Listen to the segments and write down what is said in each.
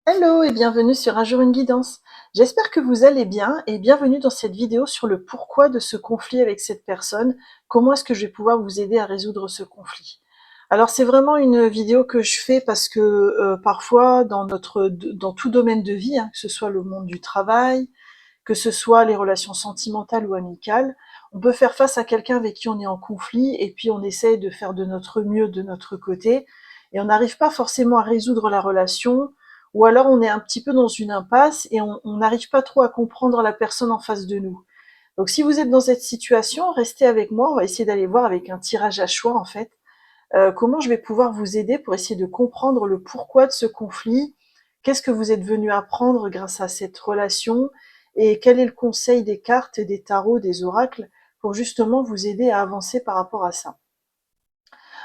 Hello et bienvenue sur Un jour une guidance. J'espère que vous allez bien et bienvenue dans cette vidéo sur le pourquoi de ce conflit avec cette personne. Comment est-ce que je vais pouvoir vous aider à résoudre ce conflit? Alors c'est vraiment une vidéo que je fais parce que parfois dans tout domaine de vie, hein, que ce soit le monde du travail, que ce soit les relations sentimentales ou amicales, on peut faire face à quelqu'un avec qui on est en conflit et puis on essaye de faire de notre mieux de notre côté et on n'arrive pas forcément à résoudre la relation ou alors on est un petit peu dans une impasse et on n'arrive pas trop à comprendre la personne en face de nous. Donc si vous êtes dans cette situation, restez avec moi, on va essayer d'aller voir avec un tirage à choix en fait, comment je vais pouvoir vous aider pour essayer de comprendre le pourquoi de ce conflit, qu'est-ce que vous êtes venu apprendre grâce à cette relation, et quel est le conseil des cartes, des tarots, des oracles, pour justement vous aider à avancer par rapport à ça.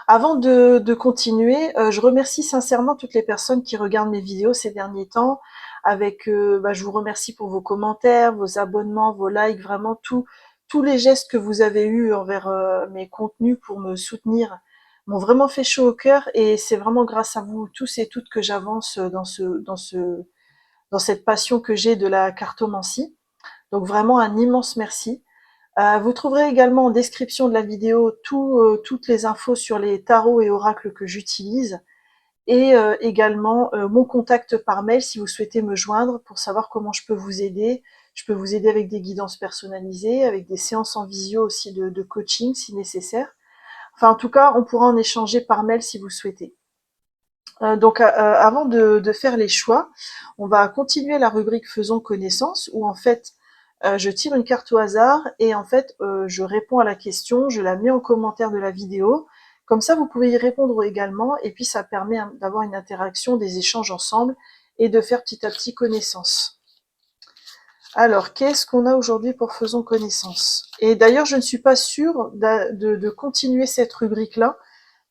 Avant de continuer, je remercie sincèrement toutes les personnes qui regardent mes vidéos ces derniers temps. Je vous remercie pour vos commentaires, vos abonnements, vos likes, vraiment tous les gestes que vous avez eus envers mes contenus pour me soutenir m'ont vraiment fait chaud au cœur et c'est vraiment grâce à vous tous et toutes que j'avance dans cette passion que j'ai de la cartomancie. Donc vraiment un immense merci. Vous trouverez également en description de la vidéo toutes les infos sur les tarots et oracles que j'utilise et également mon contact par mail si vous souhaitez me joindre pour savoir comment je peux vous aider. Je peux vous aider avec des guidances personnalisées, avec des séances en visio aussi de coaching si nécessaire. Enfin, en tout cas, on pourra en échanger par mail si vous souhaitez. Avant de faire les choix, on va continuer la rubrique Faisons connaissance, où en fait, je tire une carte au hasard et en fait, je réponds à la question, je la mets en commentaire de la vidéo. Comme ça, vous pouvez y répondre également, et puis ça permet d'avoir une interaction, des échanges ensemble, et de faire petit à petit connaissance. Alors, qu'est-ce qu'on a aujourd'hui pour Faisons connaissance? Et d'ailleurs, je ne suis pas sûre de continuer cette rubrique-là,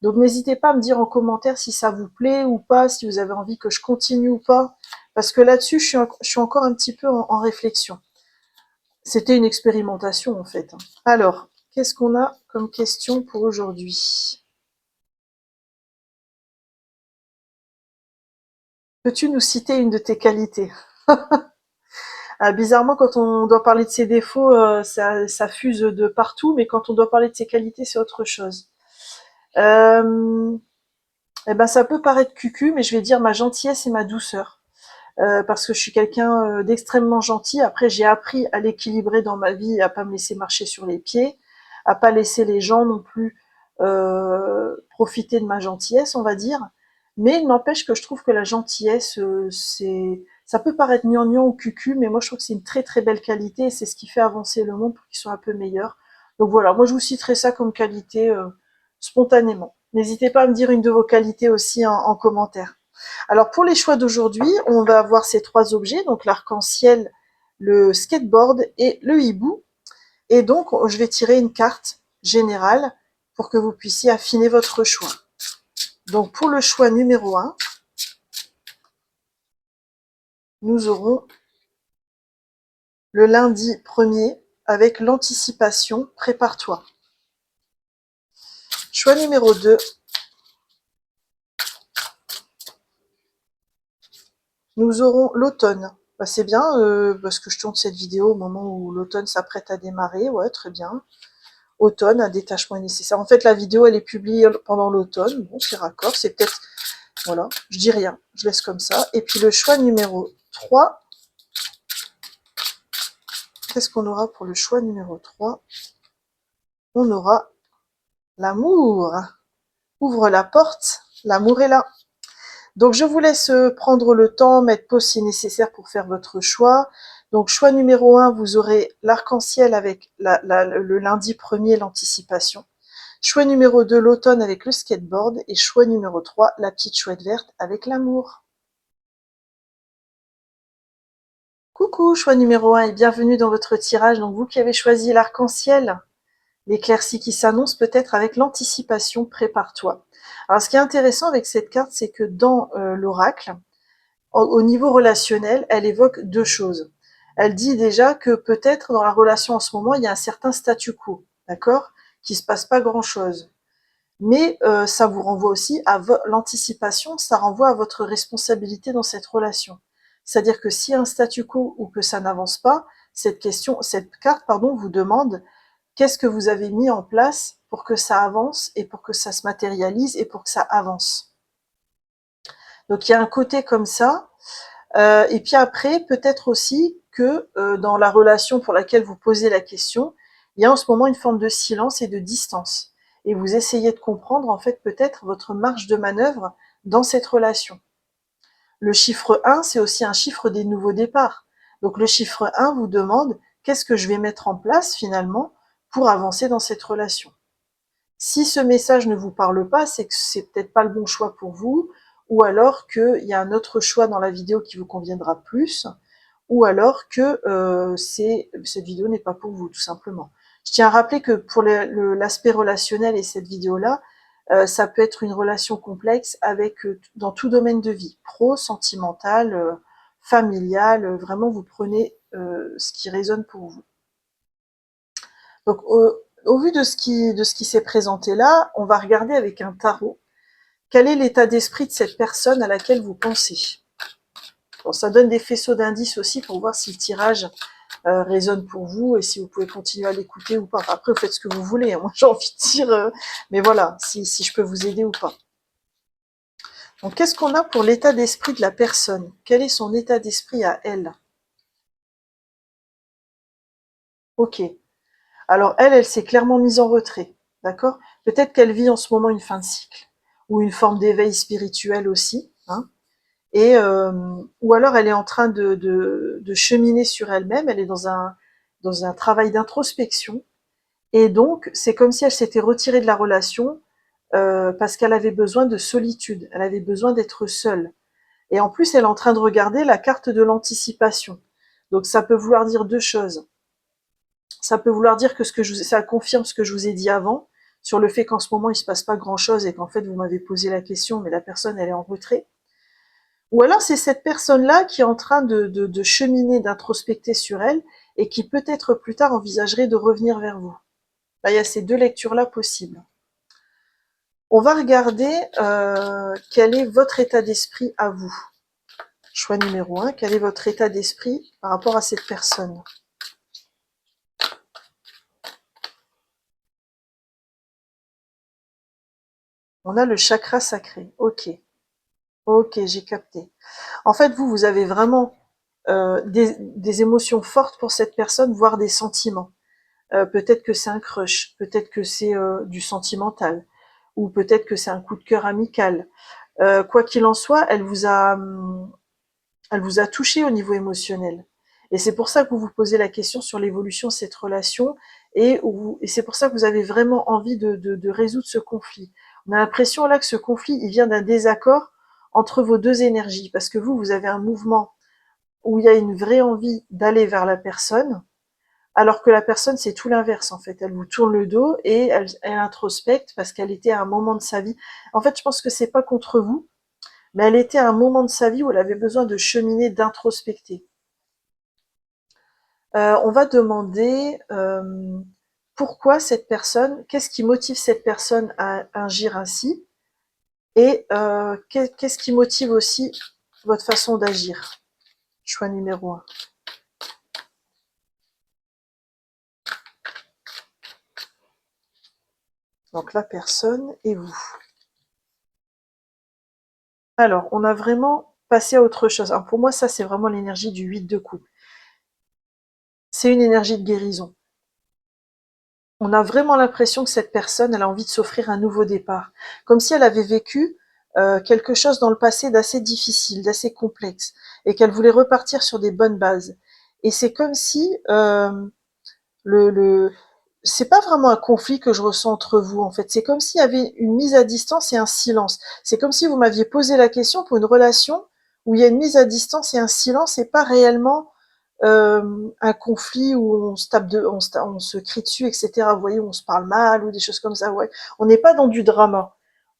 donc n'hésitez pas à me dire en commentaire si ça vous plaît ou pas, si vous avez envie que je continue ou pas, parce que là-dessus, je suis encore un petit peu en réflexion. C'était une expérimentation en fait. Alors, qu'est-ce qu'on a comme question pour aujourd'hui? Peux-tu nous citer une de tes qualités? Bizarrement, quand on doit parler de ses défauts, ça fuse de partout, mais quand on doit parler de ses qualités, c'est autre chose. Euh, eh ben, ça peut paraître cucu, mais je vais dire ma gentillesse et ma douceur. Parce que je suis quelqu'un d'extrêmement gentil. Après, j'ai appris à l'équilibrer dans ma vie, à pas me laisser marcher sur les pieds, à pas laisser les gens non plus profiter de ma gentillesse, on va dire. Mais il n'empêche que je trouve que la gentillesse, ça peut paraître gnangnan ou cucu, mais moi je trouve que c'est une très très belle qualité et c'est ce qui fait avancer le monde pour qu'il soit un peu meilleur. Donc voilà, moi je vous citerai ça comme qualité spontanément. N'hésitez pas à me dire une de vos qualités aussi en commentaire. Alors pour les choix d'aujourd'hui, on va avoir ces trois objets, donc l'arc-en-ciel, le skateboard et le hibou. Et donc je vais tirer une carte générale pour que vous puissiez affiner votre choix. Donc pour le choix numéro 1, nous aurons le lundi 1er avec l'anticipation, prépare-toi. Choix numéro 2, nous aurons l'automne. Bah, c'est bien parce que je tourne cette vidéo au moment où l'automne s'apprête à démarrer, ouais, très bien. Automne, un détachement est nécessaire. En fait, la vidéo, elle est publiée pendant l'automne. Bon, c'est raccord, c'est peut-être... Voilà, je dis rien, je laisse comme ça. Et puis le choix numéro 3, qu'est-ce qu'on aura pour le choix numéro 3? On aura l'amour. Ouvre la porte, l'amour est là. Donc je vous laisse prendre le temps, mettre pause si nécessaire pour faire votre choix. Donc choix numéro 1, vous aurez l'arc-en-ciel avec le lundi 1er, l'anticipation. Choix numéro 2, l'automne avec le skateboard. Et choix numéro 3, la petite chouette verte avec l'amour. Coucou, choix numéro 1 et bienvenue dans votre tirage. Donc vous qui avez choisi l'arc-en-ciel, l'éclaircie qui s'annonce peut-être avec l'anticipation, prépare-toi. Alors ce qui est intéressant avec cette carte, c'est que dans l'oracle, au niveau relationnel, elle évoque deux choses. Elle dit déjà que peut-être dans la relation en ce moment, il y a un certain statu quo, d'accord, qu'il se passe pas grand-chose. mais ça vous renvoie aussi à l'anticipation, ça renvoie à votre responsabilité dans cette relation. C'est-à-dire que s'il y a un statu quo ou que ça n'avance pas, cette carte, pardon, vous demande qu'est-ce que vous avez mis en place pour que ça avance et pour que ça se matérialise et pour que ça avance. Donc il y a un côté comme ça. Et puis après, peut-être aussi que dans la relation pour laquelle vous posez la question, il y a en ce moment une forme de silence et de distance. Et vous essayez de comprendre en fait peut-être votre marge de manœuvre dans cette relation. Le chiffre 1, c'est aussi un chiffre des nouveaux départs. Donc le chiffre 1 vous demande qu'est-ce que je vais mettre en place finalement pour avancer dans cette relation. Si ce message ne vous parle pas, c'est que c'est peut-être pas le bon choix pour vous, ou alors qu'il y a un autre choix dans la vidéo qui vous conviendra plus, ou alors que cette vidéo n'est pas pour vous, tout simplement. Je tiens à rappeler que pour l'aspect relationnel et cette vidéo-là, ça peut être une relation complexe avec dans tout domaine de vie, pro, sentimental, familial, vraiment vous prenez ce qui résonne pour vous. Donc au vu de ce qui s'est présenté là, on va regarder avec un tarot quel est l'état d'esprit de cette personne à laquelle vous pensez. Bon, ça donne des faisceaux d'indices aussi pour voir si le tirage résonne pour vous et si vous pouvez continuer à l'écouter ou pas. Après, vous faites ce que vous voulez. Moi, j'ai envie de dire, mais voilà, si je peux vous aider ou pas. Donc, qu'est-ce qu'on a pour l'état d'esprit de la personne? Quel est son état d'esprit à elle? Ok. Alors, elle s'est clairement mise en retrait. D'accord? Peut-être qu'elle vit en ce moment une fin de cycle ou une forme d'éveil spirituel aussi. Hein, et ou alors elle est en train de cheminer sur elle-même. Elle est dans un travail d'introspection. Et donc, c'est comme si elle s'était retirée de la relation parce qu'elle avait besoin de solitude, elle avait besoin d'être seule. Et en plus, elle est en train de regarder la carte de l'anticipation. Donc, ça peut vouloir dire deux choses. Ça peut vouloir dire que ça confirme ce que je vous ai dit avant, sur le fait qu'en ce moment, il se passe pas grand-chose et qu'en fait, vous m'avez posé la question, mais la personne, elle est en retrait. Ou alors, c'est cette personne-là qui est en train de cheminer, d'introspecter sur elle et qui peut-être plus tard envisagerait de revenir vers vous. Là, il y a ces deux lectures-là possibles. On va regarder quel est votre état d'esprit à vous. Choix numéro 1, quel est votre état d'esprit par rapport à cette personne? On a le chakra sacré. Ok. Ok, j'ai capté. En fait, vous avez vraiment des émotions fortes pour cette personne, voire des sentiments. Peut-être que c'est un crush, peut-être que c'est du sentimental, ou peut-être que c'est un coup de cœur amical. Quoi qu'il en soit, elle vous a touché au niveau émotionnel. Et c'est pour ça que vous vous posez la question sur l'évolution de cette relation et c'est pour ça que vous avez vraiment envie de résoudre ce conflit. On a l'impression là que ce conflit, il vient d'un désaccord entre vos deux énergies parce que vous avez un mouvement où il y a une vraie envie d'aller vers la personne, alors que la personne, c'est tout l'inverse en fait. Elle vous tourne le dos et elle introspecte parce qu'elle était à un moment de sa vie. En fait, je pense que c'est pas contre vous, mais elle était à un moment de sa vie où elle avait besoin de cheminer, d'introspecter. On va demander pourquoi cette personne, qu'est-ce qui motive cette personne à agir ainsi, et qu'est-ce qui motive aussi votre façon d'agir. Choix numéro 1. Donc la personne et vous. Alors, on a vraiment passé à autre chose. Alors pour moi, ça, c'est vraiment l'énergie du 8 de coupe. C'est une énergie de guérison. On a vraiment l'impression que cette personne, elle a envie de s'offrir un nouveau départ. Comme si elle avait vécu quelque chose dans le passé d'assez difficile, d'assez complexe, et qu'elle voulait repartir sur des bonnes bases. Et c'est comme si le c'est pas vraiment un conflit que je ressens entre vous en fait. C'est comme s'il y avait une mise à distance et un silence. C'est comme si vous m'aviez posé la question pour une relation où il y a une mise à distance et un silence et pas réellement un conflit où on se tape on se crie dessus, etc. Vous voyez, où on se parle mal ou des choses comme ça. Ouais. On n'est pas dans du drama.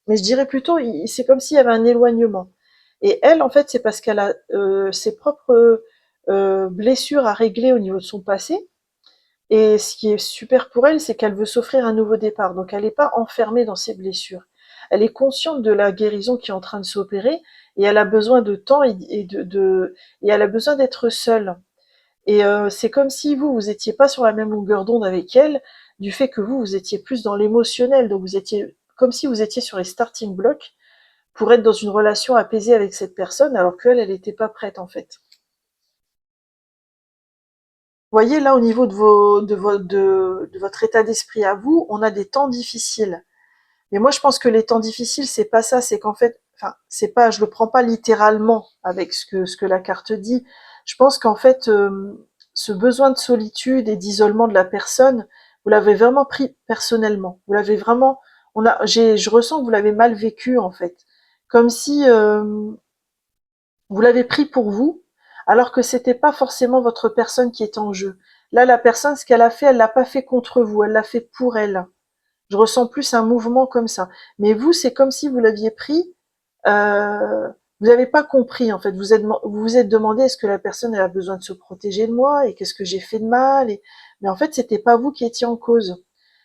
Mais je dirais plutôt, c'est comme s'il y avait un éloignement. Et elle, en fait, c'est parce qu'elle a ses propres blessures à régler au niveau de son passé, Et ce qui est super pour elle, c'est qu'elle veut s'offrir un nouveau départ. Donc elle n'est pas enfermée dans ses blessures. Elle est consciente de la guérison qui est en train de s'opérer et elle a besoin de temps et elle a besoin d'être seule. Et c'est comme si vous étiez pas sur la même longueur d'onde avec elle, du fait que vous étiez plus dans l'émotionnel. Donc vous étiez comme si vous étiez sur les starting blocks pour être dans une relation apaisée avec cette personne, alors qu'elle, elle n'était pas prête en fait. Vous voyez, là, au niveau de votre état d'esprit à vous, on a des temps difficiles. Mais moi, je pense que les temps difficiles, c'est pas ça, c'est qu'en fait, enfin, c'est pas, je le prends pas littéralement avec ce que la carte dit. Je pense qu'en fait, ce besoin de solitude et d'isolement de la personne, vous l'avez vraiment pris personnellement. Vous l'avez vraiment, je ressens que vous l'avez mal vécu en fait, comme si vous l'avez pris pour vous, alors que c'était pas forcément votre personne qui était en jeu. Là, la personne, ce qu'elle a fait, elle l'a pas fait contre vous, elle l'a fait pour elle. Je ressens plus un mouvement comme ça. Mais vous, c'est comme si vous l'aviez pris, vous n'avez pas compris en fait. Vous vous êtes demandé est-ce que la personne elle a besoin de se protéger de moi et qu'est-ce que j'ai fait de mal mais en fait, c'était pas vous qui étiez en cause.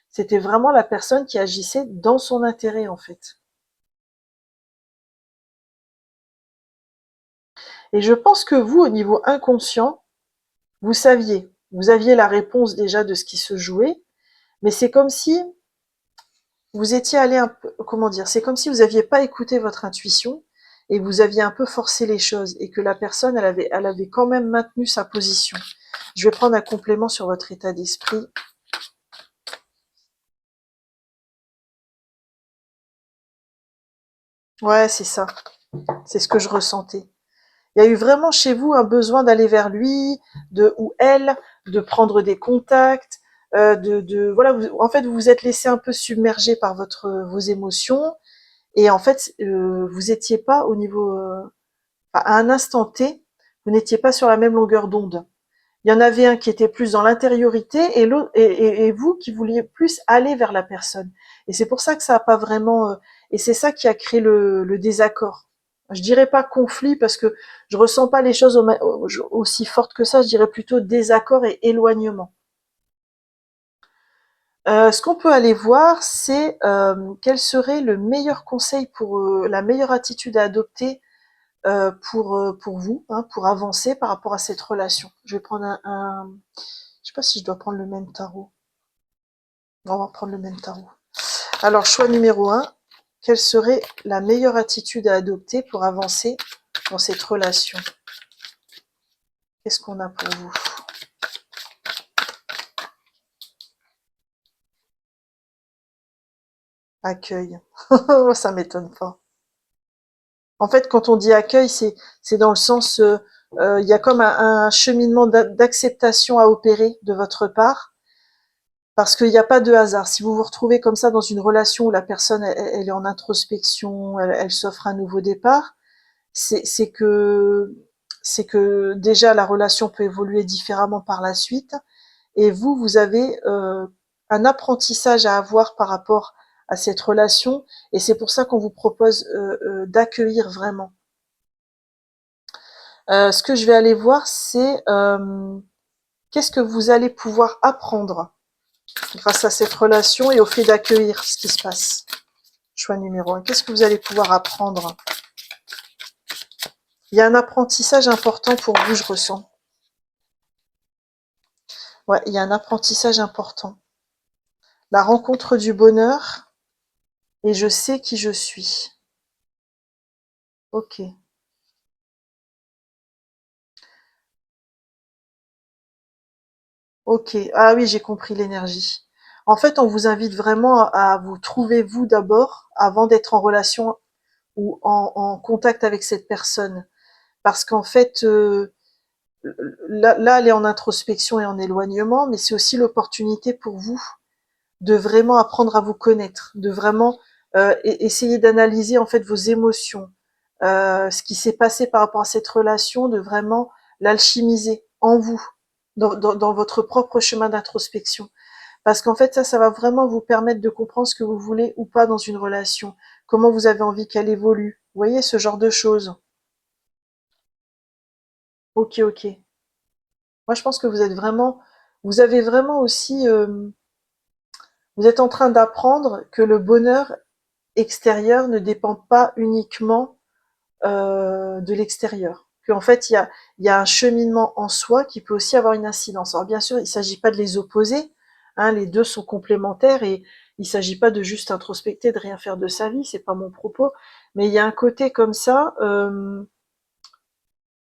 C'était vraiment la personne qui agissait dans son intérêt en fait. Et je pense que vous, au niveau inconscient, vous aviez la réponse déjà de ce qui se jouait, mais c'est comme si vous étiez allé un peu, comment dire, c'est comme si vous aviez pas écouté votre intuition et vous aviez un peu forcé les choses et que la personne, elle avait quand même maintenu sa position. Je vais prendre un complément sur votre état d'esprit. Ouais, c'est ça. C'est ce que je ressentais. Il y a eu vraiment chez vous un besoin d'aller vers lui, ou elle, de prendre des contacts, voilà, en fait, vous vous êtes laissé un peu submerger par vos émotions, et en fait, vous étiez pas au niveau, à un instant T, vous n'étiez pas sur la même longueur d'onde. Il y en avait un qui était plus dans l'intériorité et l'autre et vous qui vouliez plus aller vers la personne. Et c'est pour ça que ça a pas vraiment et c'est ça qui a créé le désaccord. Je dirais pas conflit parce que je ressens pas les choses aussi fortes que ça. Je dirais plutôt désaccord et éloignement. Ce qu'on peut aller voir, c'est quel serait le meilleur conseil pour la meilleure attitude à adopter pour vous, hein, pour avancer par rapport à cette relation. Je vais prendre je sais pas si je dois prendre le même tarot. On va prendre le même tarot. Alors, choix numéro un, quelle serait la meilleure attitude à adopter pour avancer dans cette relation? Qu'est-ce qu'on a pour vous? Accueil. Ça m'étonne pas. En fait, quand on dit accueil, c'est dans le sens, il y a comme un cheminement d'acceptation à opérer de votre part, parce qu'il n'y a pas de hasard. Si vous vous retrouvez comme ça dans une relation où la personne, elle est en introspection, elle s'offre un nouveau départ, c'est c'est que c'est que déjà la relation peut évoluer différemment par la suite, et vous avez un apprentissage à avoir par rapport à cette relation, et c'est pour ça qu'on vous propose d'accueillir vraiment. Ce que je vais aller voir, c'est qu'est-ce que vous allez pouvoir apprendre grâce à cette relation et au fait d'accueillir ce qui se passe. Choix numéro un. Qu'est-ce que vous allez pouvoir apprendre? Il y a un apprentissage important pour vous, je ressens. Ouais, il y a un apprentissage important. La rencontre du bonheur et je sais qui je suis. Ok. Ok. Ah oui, j'ai compris l'énergie. En fait, on vous invite vraiment à vous trouver vous d'abord avant d'être en relation ou en contact avec cette personne. Parce qu'en fait, là, elle est en introspection et en éloignement, mais c'est aussi l'opportunité pour vous de vraiment apprendre à vous connaître, de vraiment essayer d'analyser en fait vos émotions, ce qui s'est passé par rapport à cette relation, de vraiment l'alchimiser en vous, dans votre propre chemin d'introspection. Parce qu'en fait, ça va vraiment vous permettre de comprendre ce que vous voulez ou pas dans une relation, comment vous avez envie qu'elle évolue. Vous voyez, ce genre de choses. Ok, ok. Moi, je pense que vous êtes vraiment, vous avez vraiment aussi, vous êtes en train d'apprendre que le bonheur extérieur ne dépend pas uniquement de l'extérieur. Qu'en fait, il y a un cheminement en soi qui peut aussi avoir une incidence. Alors bien sûr, il ne s'agit pas de les opposer, hein, les deux sont complémentaires et il ne s'agit pas de juste introspecter, de rien faire de sa vie, c'est pas mon propos, mais il y a un côté comme ça,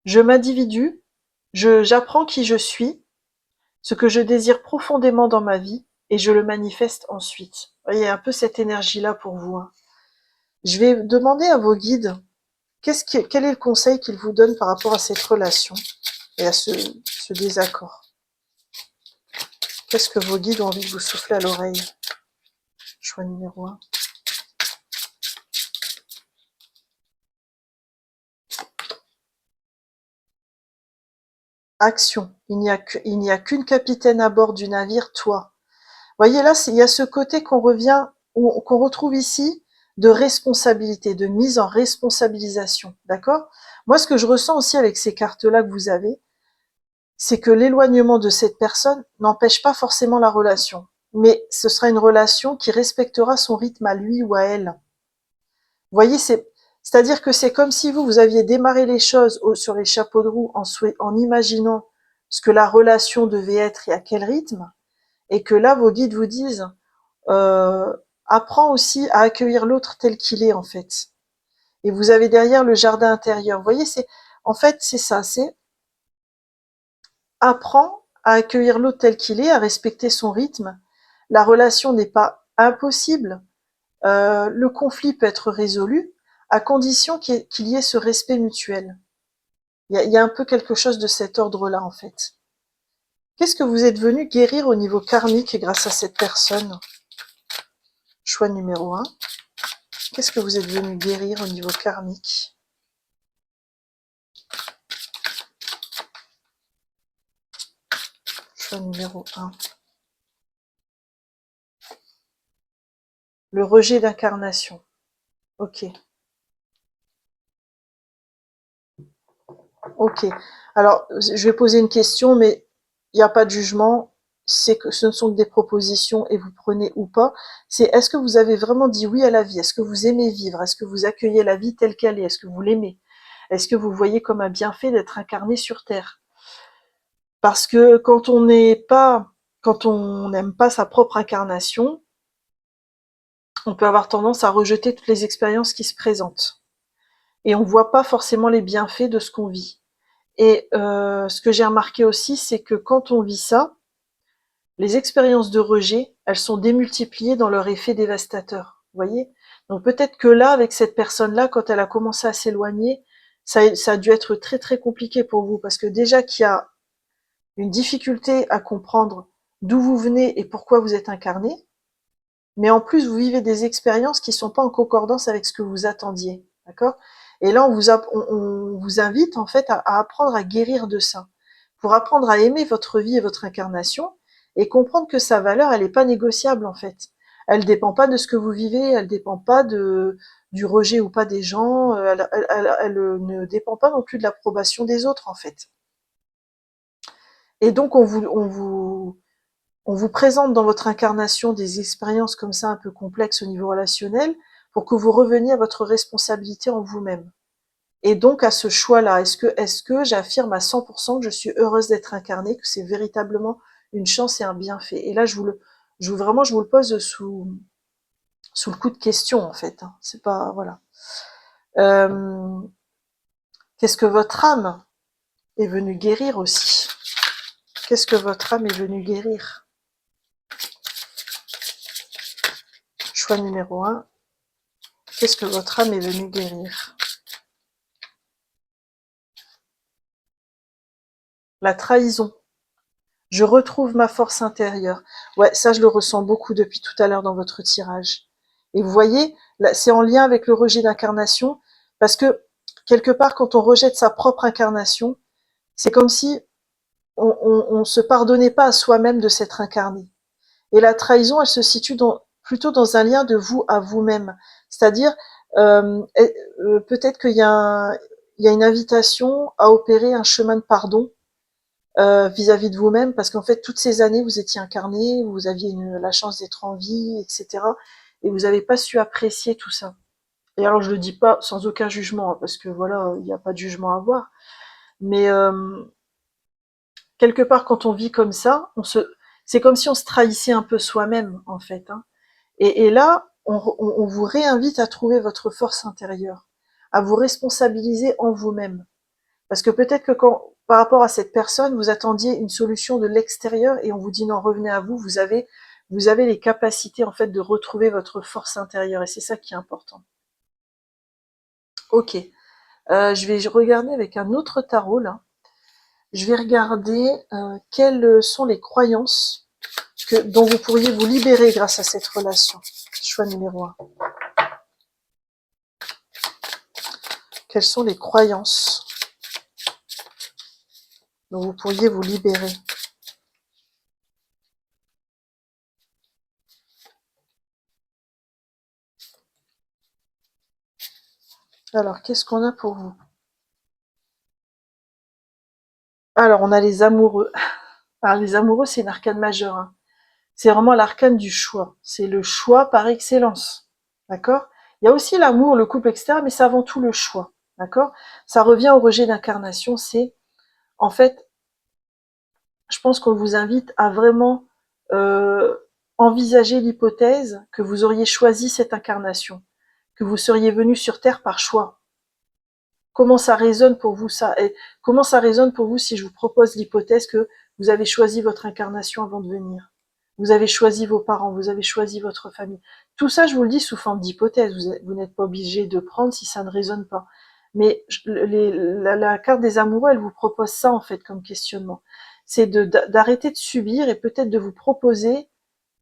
je m'individue, j'apprends qui je suis, ce que je désire profondément dans ma vie, et je le manifeste ensuite. Vous voyez, un peu cette énergie-là pour vous. Hein. Je vais demander à vos guides quel est le conseil qu'ils vous donnent par rapport à cette relation et à ce désaccord. Qu'est-ce que vos guides ont envie de vous souffler à l'oreille? Choix numéro 1. Action. Il n'y a qu'une capitaine à bord du navire, toi. Voyez là, il y a ce côté qu'on retrouve ici de responsabilité, de mise en responsabilisation, d'accord? Moi, ce que je ressens aussi avec ces cartes-là que vous avez, c'est que l'éloignement de cette personne n'empêche pas forcément la relation, mais ce sera une relation qui respectera son rythme à lui ou à elle. Vous voyez, c'est-à-dire que c'est comme si vous aviez démarré les choses sur les chapeaux de roue en imaginant ce que la relation devait être et à quel rythme, et que là, vos guides vous disent apprends aussi à accueillir l'autre tel qu'il est en fait. Et vous avez derrière le jardin intérieur. Vous voyez, en fait c'est ça, c'est apprends à accueillir l'autre tel qu'il est, à respecter son rythme. La relation n'est pas impossible. Le conflit peut être résolu à condition qu'il y ait ce respect mutuel. Il y a un peu quelque chose de cet ordre-là en fait. Qu'est-ce que vous êtes venu guérir au niveau karmique grâce à cette personne? Choix numéro 1. Qu'est-ce que vous êtes venu guérir au niveau karmique? Choix numéro 1. Le rejet d'incarnation. Ok. Ok. Alors, je vais poser une question, mais il n'y a pas de jugement. C'est que ce ne sont que des propositions et vous prenez ou pas. C'est est-ce que vous avez vraiment dit oui à la vie? Est-ce que vous aimez vivre? Est-ce que vous accueillez la vie telle qu'elle est? Est-ce que vous l'aimez? Est-ce que vous voyez comme un bienfait d'être incarné sur Terre? Parce que quand on n'aime pas sa propre incarnation, on peut avoir tendance à rejeter toutes les expériences qui se présentent. Et on voit pas forcément les bienfaits de ce qu'on vit. Et ce que j'ai remarqué aussi, c'est que quand on vit ça, les expériences de rejet, elles sont démultipliées dans leur effet dévastateur. Vous voyez? Donc peut-être que là, avec cette personne-là, quand elle a commencé à s'éloigner, ça a dû être très très compliqué pour vous, parce que déjà qu'il y a une difficulté à comprendre d'où vous venez et pourquoi vous êtes incarné, mais en plus vous vivez des expériences qui sont pas en concordance avec ce que vous attendiez, d'accord? Et là on vous invite en fait à apprendre à guérir de ça, pour apprendre à aimer votre vie et votre incarnation, et comprendre que sa valeur elle est pas négociable en fait. Elle dépend pas de ce que vous vivez, elle dépend pas du rejet ou pas des gens, elle ne dépend pas non plus de l'approbation des autres en fait. Et donc on vous présente dans votre incarnation des expériences comme ça un peu complexes au niveau relationnel pour que vous reveniez à votre responsabilité en vous-même. Et donc à ce choix-là, est-ce que j'affirme à 100% que je suis heureuse d'être incarnée, que c'est véritablement une chance et un bienfait? Et là, vraiment, je vous le pose sous le coup de question en fait. Hein. C'est pas voilà. Euh, Qu'est-ce que votre âme est venue guérir aussi? Qu'est-ce que votre âme est venue guérir? Choix numéro 1. Qu'est-ce que votre âme est venue guérir? La trahison. Je retrouve ma force intérieure. Ouais, ça je le ressens beaucoup depuis tout à l'heure dans votre tirage. Et vous voyez, c'est en lien avec le rejet d'incarnation, parce que quelque part, quand on rejette sa propre incarnation, c'est comme si on se pardonnait pas à soi-même de s'être incarné. Et la trahison, elle se situe plutôt dans un lien de vous à vous-même. C'est-à-dire, peut-être qu'il y a une invitation à opérer un chemin de pardon vis-à-vis de vous-même, parce qu'en fait, toutes ces années, vous étiez incarné, vous aviez la chance d'être en vie, etc. Et vous n'avez pas su apprécier tout ça. Et alors, je le dis pas sans aucun jugement, hein, parce que voilà, il n'y a pas de jugement à avoir. Mais quelque part, quand on vit comme ça, c'est comme si on se trahissait un peu soi-même, en fait. Hein. Et là, on vous réinvite à trouver votre force intérieure, à vous responsabiliser en vous-même. Parce que peut-être que par rapport à cette personne, vous attendiez une solution de l'extérieur et on vous dit non, revenez à vous, vous avez les capacités en fait de retrouver votre force intérieure et c'est ça qui est important. Ok, je vais regarder avec un autre tarot là. Je vais regarder quelles sont les croyances dont vous pourriez vous libérer grâce à cette relation. Choix numéro 1. Quelles sont les croyances dont vous pourriez vous libérer? Alors, qu'est-ce qu'on a pour vous? Alors, on a les amoureux. Alors, les amoureux, c'est une arcane majeure. Hein. C'est vraiment l'arcane du choix. C'est le choix par excellence. D'accord? Il y a aussi l'amour, le couple, etc., mais c'est avant tout le choix. D'accord? Ça revient au rejet d'incarnation. C'est, en fait, je pense qu'on vous invite à vraiment euh, envisager l'hypothèse que vous auriez choisi cette incarnation, que vous seriez venu sur Terre par choix. Comment ça résonne pour vous ça? Et comment ça résonne pour vous si je vous propose l'hypothèse que vous avez choisi votre incarnation avant de venir? Vous avez choisi vos parents, vous avez choisi votre famille. Tout ça, je vous le dis sous forme d'hypothèse. Vous n'êtes pas obligé de prendre si ça ne résonne pas. Mais la carte des amoureux, elle vous propose ça en fait comme questionnement. C'est d'arrêter de subir et peut-être de vous proposer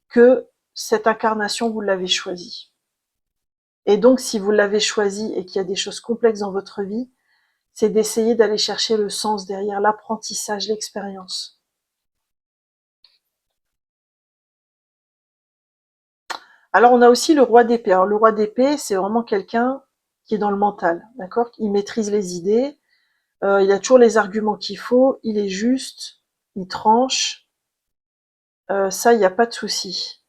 que cette incarnation, vous l'avez choisie. Et donc, si vous l'avez choisie et qu'il y a des choses complexes dans votre vie, c'est d'essayer d'aller chercher le sens derrière l'apprentissage, l'expérience. Alors on a aussi le roi d'épée. Alors le roi d'épée, c'est vraiment quelqu'un qui est dans le mental, d'accord? Il maîtrise les idées, il a toujours les arguments qu'il faut, il est juste, il tranche, ça, il n'y a pas de souci.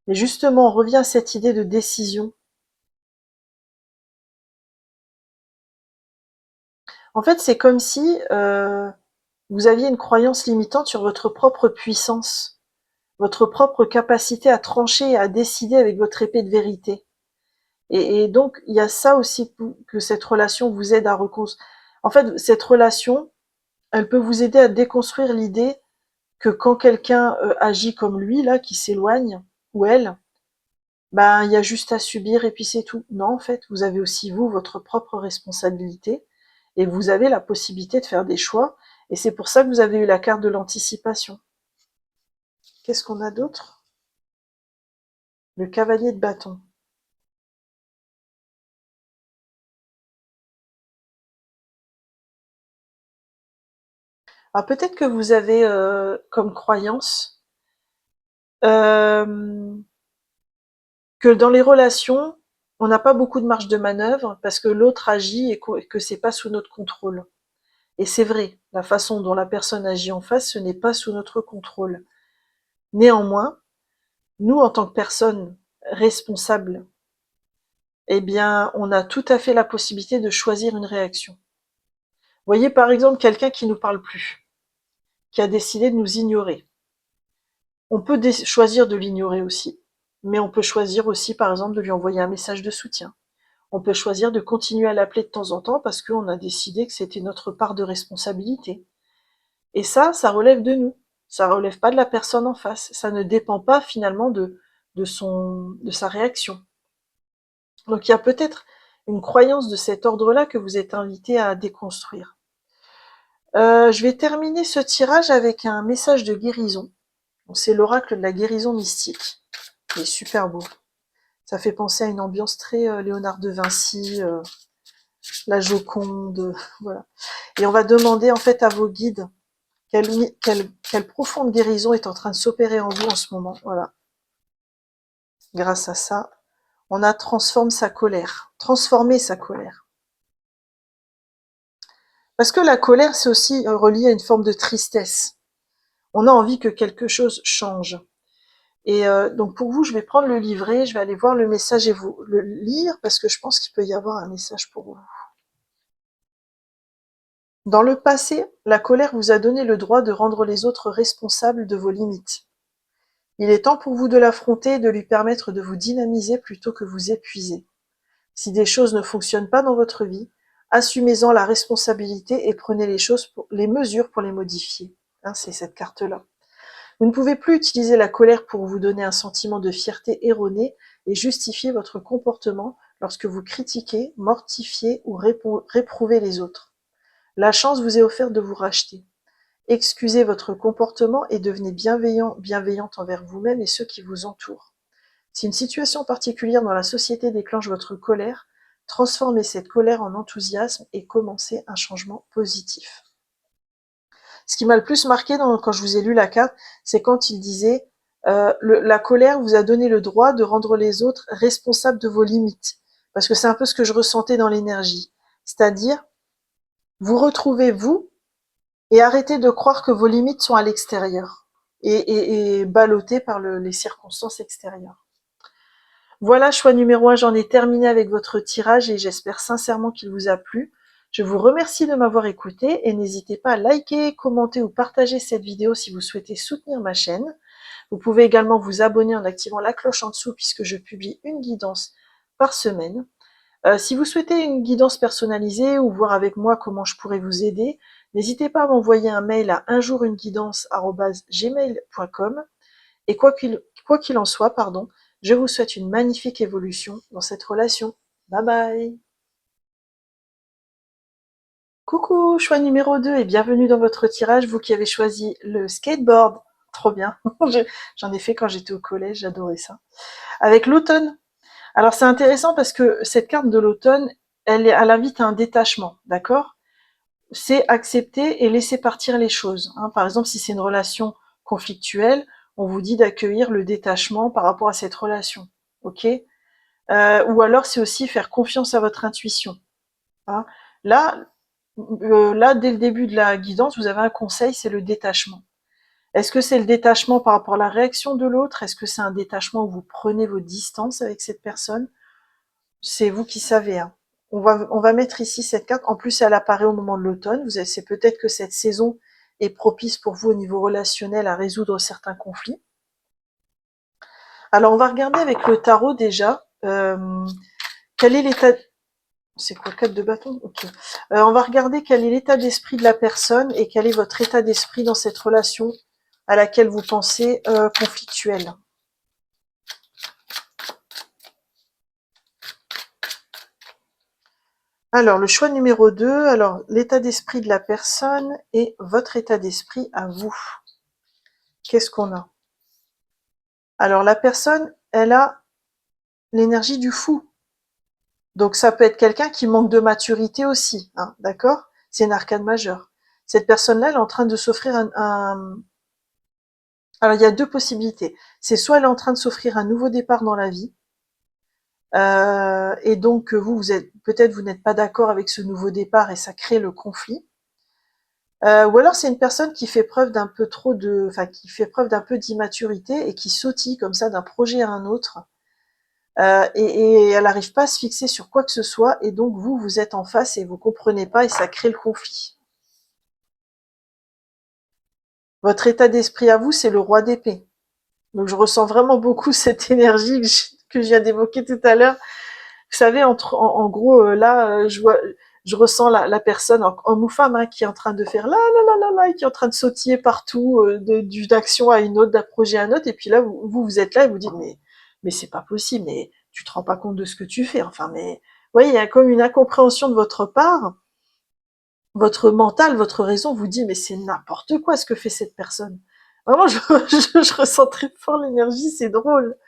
Mais justement, on revient à cette idée de décision. En fait, c'est comme si vous aviez une croyance limitante sur votre propre puissance, votre propre capacité à trancher et à décider avec votre épée de vérité. Et donc, il y a ça aussi que cette relation vous aide à reconstruire. En fait, cette relation, elle peut vous aider à déconstruire l'idée que quand quelqu'un agit comme lui, là, qui s'éloigne, ou elle, ben, il y a juste à subir et puis c'est tout. Non, en fait, vous avez aussi, vous, votre propre responsabilité et vous avez la possibilité de faire des choix. Et c'est pour ça que vous avez eu la carte de l'anticipation. Qu'est-ce qu'on a d'autre? Le cavalier de bâton. Alors peut-être que vous avez comme croyance euh, que dans les relations, on n'a pas beaucoup de marge de manœuvre parce que l'autre agit et que c'est pas sous notre contrôle. Et c'est vrai, la façon dont la personne agit en face, ce n'est pas sous notre contrôle. Néanmoins, nous, en tant que personnes responsables, eh bien, on a tout à fait la possibilité de choisir une réaction. Vous voyez, par exemple, quelqu'un qui nous parle plus, qui a décidé de nous ignorer. On peut choisir de l'ignorer aussi, mais on peut choisir aussi, par exemple, de lui envoyer un message de soutien. On peut choisir de continuer à l'appeler de temps en temps parce qu'on a décidé que c'était notre part de responsabilité. Et ça relève de nous. Ça relève pas de la personne en face. Ça ne dépend pas finalement de sa réaction. Donc il y a peut-être une croyance de cet ordre-là que vous êtes invité à déconstruire. Je vais terminer ce tirage avec un message de guérison. C'est l'oracle de la guérison mystique. Il est super beau. Ça fait penser à une ambiance très Léonard de Vinci, la Joconde, voilà. Et on va demander en fait à vos guides quelle profonde guérison est en train de s'opérer en vous en ce moment. Voilà. Grâce à ça, on a transformé sa colère. Parce que la colère, c'est aussi relié à une forme de tristesse. On a envie que quelque chose change. Et donc pour vous, je vais prendre le livret, je vais aller voir le message et vous le lire parce que je pense qu'il peut y avoir un message pour vous. Dans le passé, la colère vous a donné le droit de rendre les autres responsables de vos limites. Il est temps pour vous de l'affronter et de lui permettre de vous dynamiser plutôt que vous épuiser. Si des choses ne fonctionnent pas dans votre vie, assumez-en la responsabilité et prenez les mesures pour les modifier. Hein, c'est cette carte-là. Vous ne pouvez plus utiliser la colère pour vous donner un sentiment de fierté erroné et justifier votre comportement lorsque vous critiquez, mortifiez ou réprouvez les autres. La chance vous est offerte de vous racheter. Excusez votre comportement et devenez bienveillante envers vous-même et ceux qui vous entourent. Si une situation particulière dans la société déclenche votre colère, transformez cette colère en enthousiasme et commencez un changement positif. Ce qui m'a le plus marqué quand je vous ai lu la carte, c'est quand il disait la colère vous a donné le droit de rendre les autres responsables de vos limites. Parce que c'est un peu ce que je ressentais dans l'énergie. C'est-à-dire, vous retrouvez vous et arrêtez de croire que vos limites sont à l'extérieur et ballottées par les circonstances extérieures. Voilà, choix numéro 1, j'en ai terminé avec votre tirage et j'espère sincèrement qu'il vous a plu. Je vous remercie de m'avoir écouté et n'hésitez pas à liker, commenter ou partager cette vidéo si vous souhaitez soutenir ma chaîne. Vous pouvez également vous abonner en activant la cloche en dessous puisque je publie une guidance par semaine. Si vous souhaitez une guidance personnalisée ou voir avec moi comment je pourrais vous aider, n'hésitez pas à m'envoyer un mail à unjourunguidance@gmail.com. Et quoi qu'il en soit, je vous souhaite une magnifique évolution dans cette relation. Bye bye. Coucou, choix numéro 2 et bienvenue dans votre tirage, vous qui avez choisi le skateboard. Trop bien. J'en ai fait quand j'étais au collège, j'adorais ça. Avec l'automne. Alors c'est intéressant parce que cette carte de l'automne, elle invite à un détachement, d'accord? C'est accepter et laisser partir les choses. Hein. Par exemple, si c'est une relation conflictuelle, on vous dit d'accueillir le détachement par rapport à cette relation. Ok? Ou alors c'est aussi faire confiance à votre intuition. Hein. Là, là, dès le début de la guidance, vous avez un conseil, c'est le détachement. Est-ce que c'est le détachement par rapport à la réaction de l'autre? Est-ce que c'est un détachement où vous prenez vos distances avec cette personne? C'est vous qui savez. Hein. On va mettre ici cette carte. En plus, elle apparaît au moment de l'automne. C'est peut-être que cette saison est propice pour vous au niveau relationnel à résoudre certains conflits. Alors, on va regarder avec le tarot déjà. Quel est l'état... C'est quoi, 4 de bâton? Ok. On va regarder quel est l'état d'esprit de la personne et quel est votre état d'esprit dans cette relation à laquelle vous pensez conflictuelle. Alors, le choix numéro 2, alors l'état d'esprit de la personne et votre état d'esprit à vous. Qu'est-ce qu'on a? Alors, la personne, elle a l'énergie du fou. Donc, ça peut être quelqu'un qui manque de maturité aussi, hein, d'accord? C'est une arcane majeure. Cette personne-là, elle est en train de s'offrir Alors, il y a deux possibilités. C'est soit elle est en train de s'offrir un nouveau départ dans la vie, et donc vous êtes peut-être vous n'êtes pas d'accord avec ce nouveau départ et ça crée le conflit. Ou alors c'est une personne qui fait preuve d'un peu qui fait preuve d'un peu d'immaturité et qui sautille comme ça d'un projet à un autre, et elle n'arrive pas à se fixer sur quoi que ce soit, et donc vous êtes en face et vous comprenez pas et ça crée le conflit. Votre état d'esprit à vous, c'est le roi d'épée. Donc je ressens vraiment beaucoup cette énergie que je viens d'évoquer tout à l'heure. Vous savez, en gros, là, je ressens la personne, homme ou femme, hein, qui est en train de faire là, et qui est en train de sautiller partout, d'une action à une autre, d'un projet à un autre, et puis là, vous êtes là et vous dites, mais c'est pas possible, mais tu te rends pas compte de ce que tu fais, enfin, mais, vous voyez, il y a comme une incompréhension de votre part, votre mental, votre raison vous dit, mais c'est n'importe quoi ce que fait cette personne. Vraiment, je ressens très fort l'énergie, c'est drôle.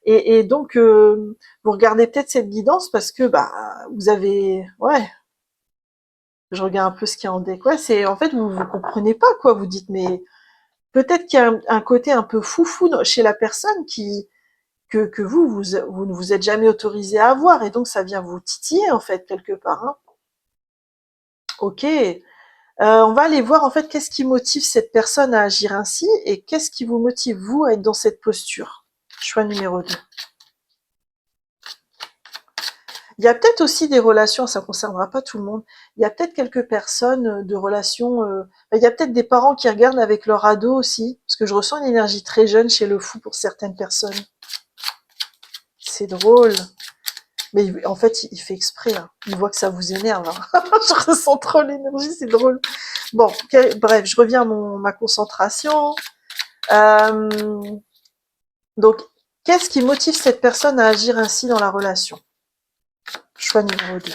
Et donc, vous regardez peut-être cette guidance parce que bah vous avez, ouais, je regarde un peu ce qu'il y a en deck. Ouais, c'est en fait vous comprenez pas quoi. Vous dites mais peut-être qu'il y a un côté un peu foufou chez la personne que vous ne vous êtes jamais autorisé à avoir et donc ça vient vous titiller en fait quelque part. Hein. Ok. On va aller voir en fait qu'est-ce qui motive cette personne à agir ainsi et qu'est-ce qui vous motive vous à être dans cette posture. Choix numéro 2. Il y a peut-être aussi des relations, ça ne concernera pas tout le monde, il y a peut-être quelques personnes de relations, il y a peut-être des parents qui regardent avec leur ado aussi, parce que je ressens une énergie très jeune chez le fou pour certaines personnes. C'est drôle. Mais en fait, il fait exprès. Hein. Il voit que ça vous énerve. Hein. Je ressens trop l'énergie, c'est drôle. Bon, bref, je reviens à ma concentration. Donc, qu'est-ce qui motive cette personne à agir ainsi dans la relation? Choix numéro 2.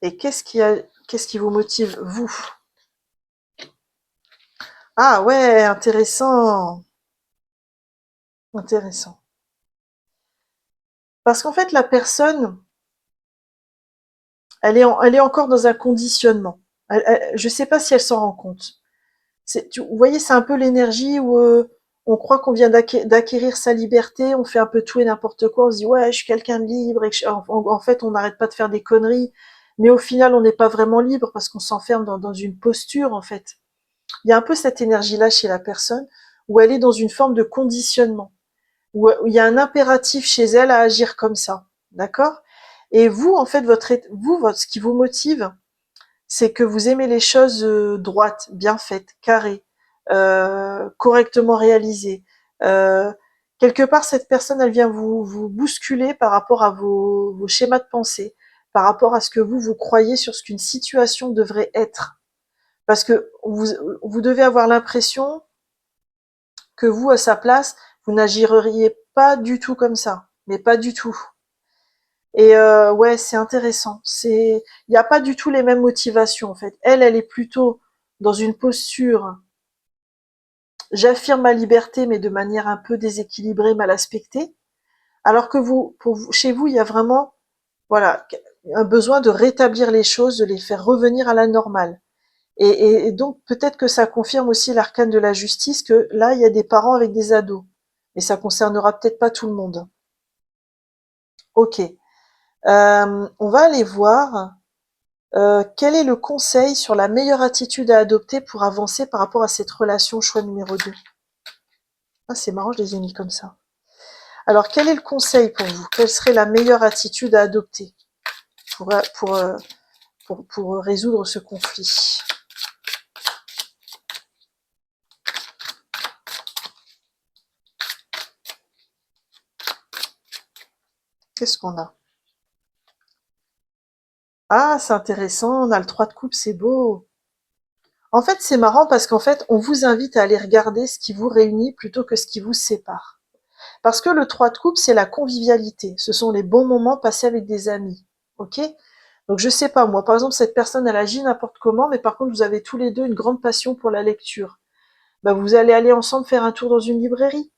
Et qu'est-ce qui vous motive, vous? Ah ouais, intéressant. Intéressant. Parce qu'en fait, la personne, elle est encore dans un conditionnement. Je ne sais pas si elle s'en rend compte. Vous voyez, c'est un peu l'énergie où on croit qu'on vient d'acquérir sa liberté, on fait un peu tout et n'importe quoi, on se dit ouais, je suis quelqu'un de libre, et en fait, on n'arrête pas de faire des conneries, mais au final, on n'est pas vraiment libre parce qu'on s'enferme dans une posture, en fait. Il y a un peu cette énergie-là chez la personne où elle est dans une forme de conditionnement, où il y a un impératif chez elle à agir comme ça, d'accord? Et vous, en fait, ce qui vous motive, c'est que vous aimez les choses droites, bien faites, carrées, correctement réalisées. Euh, Quelque part, cette personne, elle vient vous bousculer par rapport à vos schémas de pensée, par rapport à ce que vous croyez sur ce qu'une situation devrait être. Parce que vous devez avoir l'impression que vous, à sa place, vous n'agiriez pas du tout comme ça, mais pas du tout. Et ouais, c'est intéressant. Il n'y a pas du tout les mêmes motivations en fait. Elle est plutôt dans une posture, j'affirme ma liberté, mais de manière un peu déséquilibrée, mal aspectée. Alors que chez vous, il y a vraiment, voilà, un besoin de rétablir les choses, de les faire revenir à la normale. Et donc peut-être que ça confirme aussi l'arcane de la justice que là, il y a des parents avec des ados. Et ça concernera peut-être pas tout le monde. Ok. On va aller voir. Quel est le conseil sur la meilleure attitude à adopter pour avancer par rapport à cette relation? Choix numéro 2. Ah, c'est marrant, je les ai mis comme ça. Alors, quel est le conseil pour vous? Quelle serait la meilleure attitude à adopter pour, pour, euh, pour résoudre ce conflit? Qu'est-ce qu'on a? Ah, c'est intéressant, on a le 3 de coupe, c'est beau. En fait, c'est marrant parce qu'en fait, on vous invite à aller regarder ce qui vous réunit plutôt que ce qui vous sépare. Parce que le 3 de coupe, c'est la convivialité. Ce sont les bons moments passés avec des amis. Ok? Donc je sais pas, moi, par exemple, cette personne, elle agit n'importe comment, mais par contre, vous avez tous les deux une grande passion pour la lecture. Bah, vous allez aller ensemble faire un tour dans une librairie.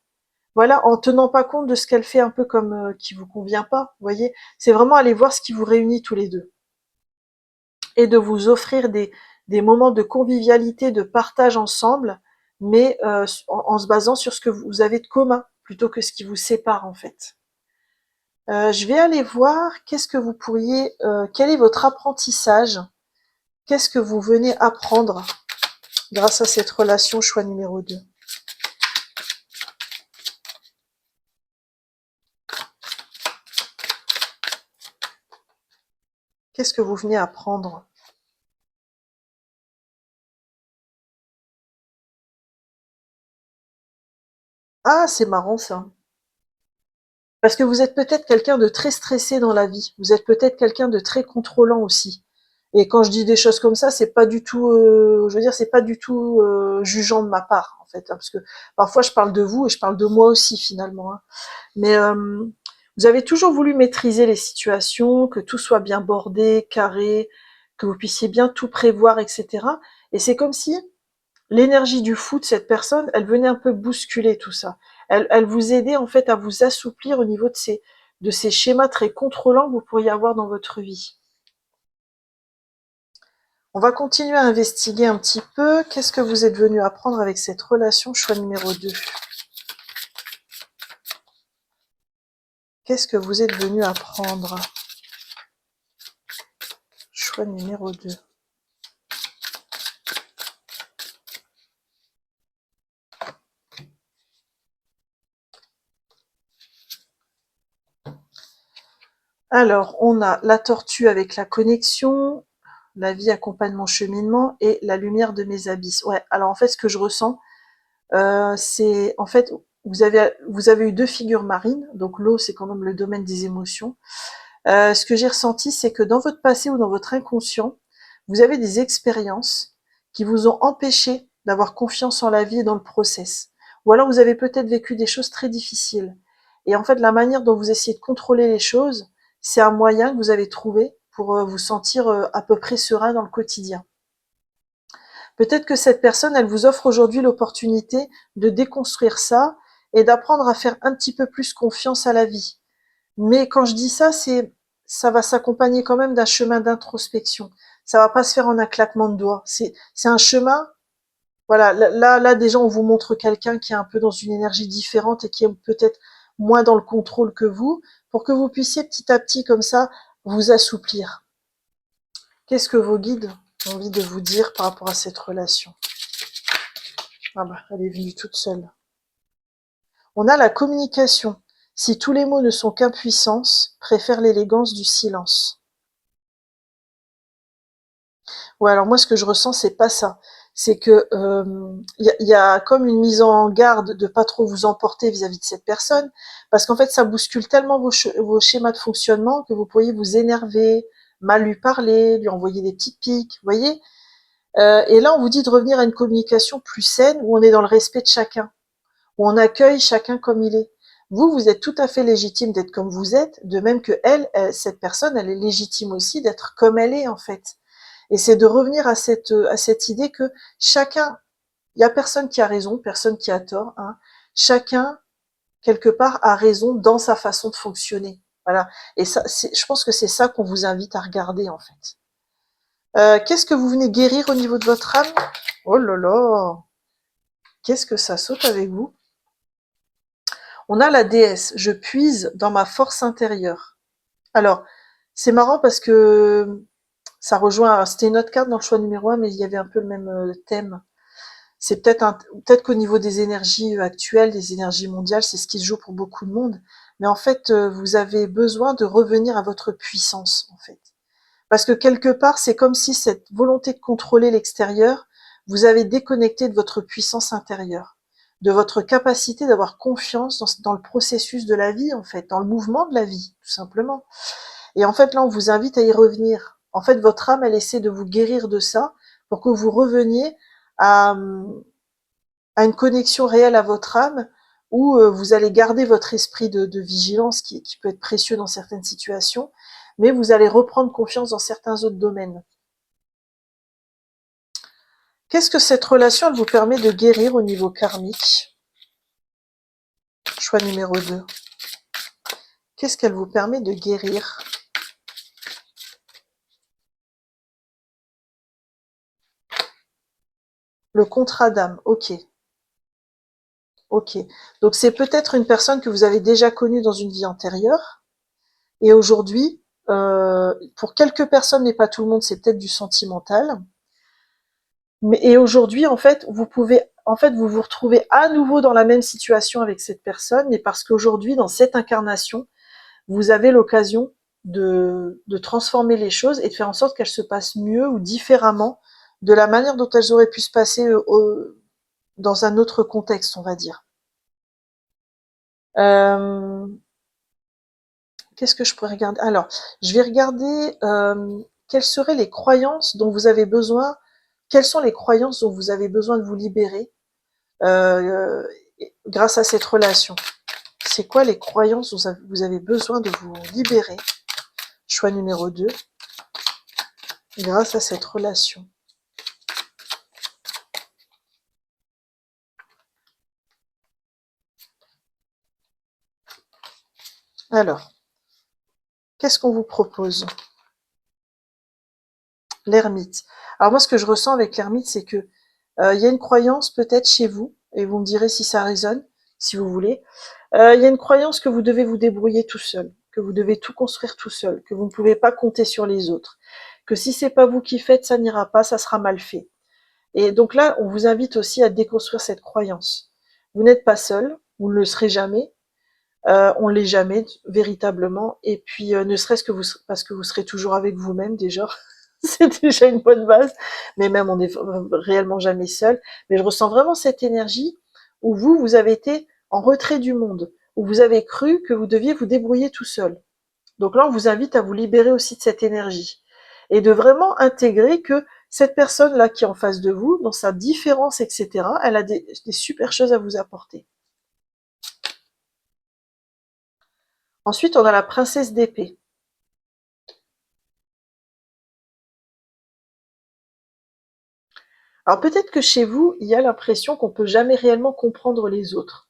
Voilà, en tenant pas compte de ce qu'elle fait un peu comme qui vous convient pas. Vous voyez, c'est vraiment aller voir ce qui vous réunit tous les deux et de vous offrir des moments de convivialité, de partage ensemble, mais en se basant sur ce que vous avez de commun plutôt que ce qui vous sépare en fait. Je vais aller voir qu'est-ce que vous pourriez, quel est votre apprentissage, qu'est-ce que vous venez apprendre grâce à cette relation choix numéro 2. Qu'est-ce que vous venez apprendre? Ah, c'est marrant ça. Parce que vous êtes peut-être quelqu'un de très stressé dans la vie. Vous êtes peut-être quelqu'un de très contrôlant aussi. Et quand je dis des choses comme ça, c'est pas du tout, je veux dire, c'est pas du tout jugeant de ma part, en fait, hein, parce que parfois je parle de vous et je parle de moi aussi finalement. Hein. Mais vous avez toujours voulu maîtriser les situations, que tout soit bien bordé, carré, que vous puissiez bien tout prévoir, etc. Et c'est comme si l'énergie du fou de cette personne, elle venait un peu bousculer tout ça. Elle vous aidait en fait à vous assouplir au niveau de ces schémas très contrôlants que vous pourriez avoir dans votre vie. On va continuer à investiguer un petit peu. Qu'est-ce que vous êtes venu apprendre avec cette relation choix numéro 2? Qu'est-ce que vous êtes venu apprendre? Choix numéro 2. Alors, on a la tortue avec la connexion, la vie, accompagnement, cheminement et la lumière de mes abysses. Ouais, alors en fait, ce que je ressens, c'est en fait, vous avez eu deux figures marines, donc l'eau, c'est quand même le domaine des émotions. Ce que j'ai ressenti, c'est que dans votre passé ou dans votre inconscient, vous avez des expériences qui vous ont empêché d'avoir confiance en la vie et dans le process. Ou alors vous avez peut-être vécu des choses très difficiles. Et en fait, la manière dont vous essayez de contrôler les choses, c'est un moyen que vous avez trouvé pour vous sentir à peu près serein dans le quotidien. Peut-être que cette personne, elle vous offre aujourd'hui l'opportunité de déconstruire ça et d'apprendre à faire un petit peu plus confiance à la vie. Mais quand je dis ça, ça va s'accompagner quand même d'un chemin d'introspection. Ça va pas se faire en un claquement de doigts. C'est un chemin. Voilà, là, déjà, on vous montre quelqu'un qui est un peu dans une énergie différente et qui est peut-être moins dans le contrôle que vous, pour que vous puissiez petit à petit, comme ça, vous assouplir. Qu'est-ce que vos guides ont envie de vous dire par rapport à cette relation? Ah bah, elle est venue toute seule. On a la communication. Si tous les mots ne sont qu'impuissance, préfère l'élégance du silence. Ouais, alors moi, ce que je ressens, c'est pas ça. C'est que y a comme une mise en garde de pas trop vous emporter vis-à-vis de cette personne, parce qu'en fait, ça bouscule tellement vos schémas de fonctionnement que vous pourriez vous énerver, mal lui parler, lui envoyer des petites piques, vous voyez. Et là, on vous dit de revenir à une communication plus saine, où on est dans le respect de chacun, où on accueille chacun comme il est. Vous, vous êtes tout à fait légitime d'être comme vous êtes, de même que cette personne, elle est légitime aussi d'être comme elle est, en fait. Et c'est de revenir à cette idée que chacun, il y a personne qui a raison, personne qui a tort, hein. Chacun, quelque part, a raison dans sa façon de fonctionner. Voilà. Et ça, je pense que c'est ça qu'on vous invite à regarder, en fait. Qu'est-ce que vous venez guérir au niveau de votre âme? Oh là là! Qu'est-ce que ça saute avec vous? On a la déesse. Je puise dans ma force intérieure. Alors, c'est marrant parce que ça rejoint, c'était une autre carte dans le choix numéro 1, mais il y avait un peu le même thème. C'est peut-être qu'au niveau des énergies actuelles, des énergies mondiales, c'est ce qui se joue pour beaucoup de monde. Mais en fait, vous avez besoin de revenir à votre puissance, en fait. Parce que quelque part, c'est comme si cette volonté de contrôler l'extérieur, vous avez déconnecté de votre puissance intérieure, de votre capacité d'avoir confiance dans le processus de la vie, en fait, dans le mouvement de la vie, tout simplement. Et en fait, là, on vous invite à y revenir. En fait, votre âme, elle essaie de vous guérir de ça pour que vous reveniez à, à une connexion réelle à votre âme où vous allez garder votre esprit de vigilance qui peut être précieux dans certaines situations, mais vous allez reprendre confiance dans certains autres domaines. Qu'est-ce que cette relation, elle vous permet de guérir au niveau karmique? Choix numéro 2. Qu'est-ce qu'elle vous permet de guérir? Le contrat d'âme, ok. Ok. Donc c'est peut-être une personne que vous avez déjà connue dans une vie antérieure, et aujourd'hui, pour quelques personnes, mais pas tout le monde, c'est peut-être du sentimental. Et aujourd'hui, en fait, vous vous retrouvez à nouveau dans la même situation avec cette personne, mais parce qu'aujourd'hui, dans cette incarnation, vous avez l'occasion de transformer les choses et de faire en sorte qu'elles se passent mieux ou différemment de la manière dont elles auraient pu se passer dans un autre contexte, on va dire. Euh, Qu'est-ce que je pourrais regarder? Alors, je vais regarder quelles seraient les croyances dont vous avez besoin, quelles sont les croyances dont vous avez besoin de vous libérer euh, grâce à cette relation. C'est quoi les croyances dont vous avez besoin de vous libérer? Choix numéro 2, grâce à cette relation. Alors, qu'est-ce qu'on vous propose? L'ermite. Alors moi, ce que je ressens avec l'ermite, c'est que il y a une croyance peut-être chez vous, et vous me direz si ça résonne, si vous voulez. Il y a une croyance que vous devez vous débrouiller tout seul, que vous devez tout construire tout seul, que vous ne pouvez pas compter sur les autres, que si c'est pas vous qui faites, ça n'ira pas, ça sera mal fait. Et donc là, on vous invite aussi à déconstruire cette croyance. Vous n'êtes pas seul, vous ne le serez jamais, on l'est jamais véritablement, et puis ne serait-ce que parce que vous serez toujours avec vous-même déjà, c'est déjà une bonne base, mais même on n'est réellement jamais seul. Mais je ressens vraiment cette énergie où vous avez été en retrait du monde, où vous avez cru que vous deviez vous débrouiller tout seul. Donc là, on vous invite à vous libérer aussi de cette énergie et de vraiment intégrer que cette personne-là qui est en face de vous, dans sa différence, etc., elle a des super choses à vous apporter. Ensuite, on a la princesse d'épée. Alors peut-être que chez vous, il y a l'impression qu'on peut jamais réellement comprendre les autres.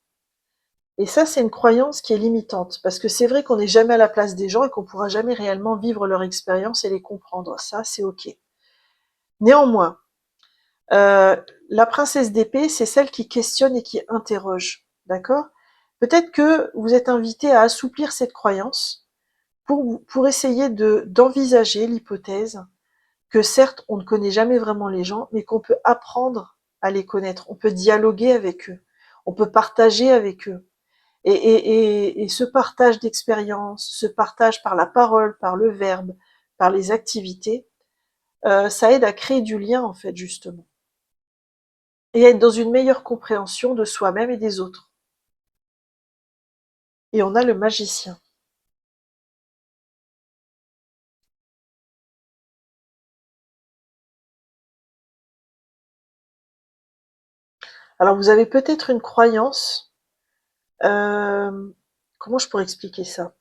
Et ça, c'est une croyance qui est limitante, parce que c'est vrai qu'on n'est jamais à la place des gens et qu'on pourra jamais réellement vivre leur expérience et les comprendre. Ça, c'est ok. Néanmoins, la princesse d'épée, c'est celle qui questionne et qui interroge. D'accord? Peut-être que vous êtes invité à assouplir cette croyance pour essayer d'envisager l'hypothèse que certes, on ne connaît jamais vraiment les gens, mais qu'on peut apprendre à les connaître. On peut dialoguer avec eux. On peut partager avec eux. Et ce partage d'expérience, ce partage par la parole, par le verbe, par les activités, ça aide à créer du lien, en fait, justement. Et à être dans une meilleure compréhension de soi-même et des autres. Et on a le magicien. Alors vous avez peut-être une croyance, euh, comment je pourrais expliquer ça?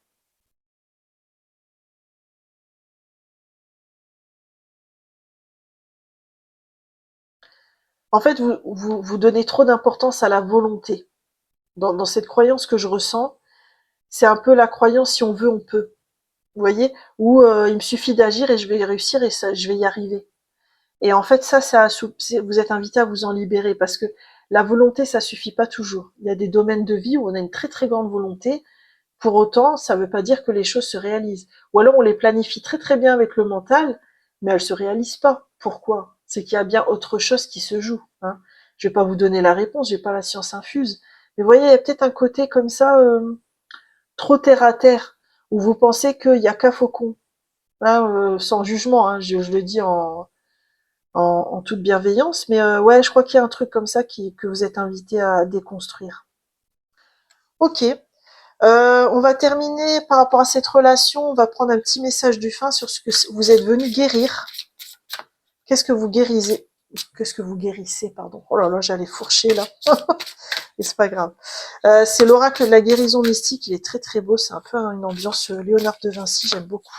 En fait, vous donnez trop d'importance à la volonté. Dans cette croyance que je ressens, c'est un peu la croyance si on veut, on peut. Vous voyez? Où il me suffit d'agir et je vais réussir et ça, je vais y arriver. Et en fait, vous êtes invité à vous en libérer parce que la volonté, ça suffit pas toujours. Il y a des domaines de vie où on a une très très grande volonté. Pour autant, ça ne veut pas dire que les choses se réalisent. Ou alors on les planifie très très bien avec le mental, mais elles se réalisent pas. Pourquoi? C'est qu'il y a bien autre chose qui se joue. Hein. Je vais pas vous donner la réponse, j'ai pas la science infuse. Mais vous voyez, il y a peut-être un côté comme ça, trop terre à terre, où vous pensez qu'il y a qu'un faucon. Hein, sans jugement, hein, je le dis en toute bienveillance, mais ouais, je crois qu'il y a un truc comme ça que vous êtes invité à déconstruire. Ok, on va terminer par rapport à cette relation. On va prendre un petit message du fin sur ce que vous êtes venu guérir. Qu'est-ce que vous guérissez? Qu'est-ce que vous guérissez, pardon. Oh là là, j'allais fourcher là. Mais c'est pas grave. C'est l'oracle de la guérison mystique. Il est très très beau. C'est un peu une ambiance Léonard de Vinci. J'aime beaucoup.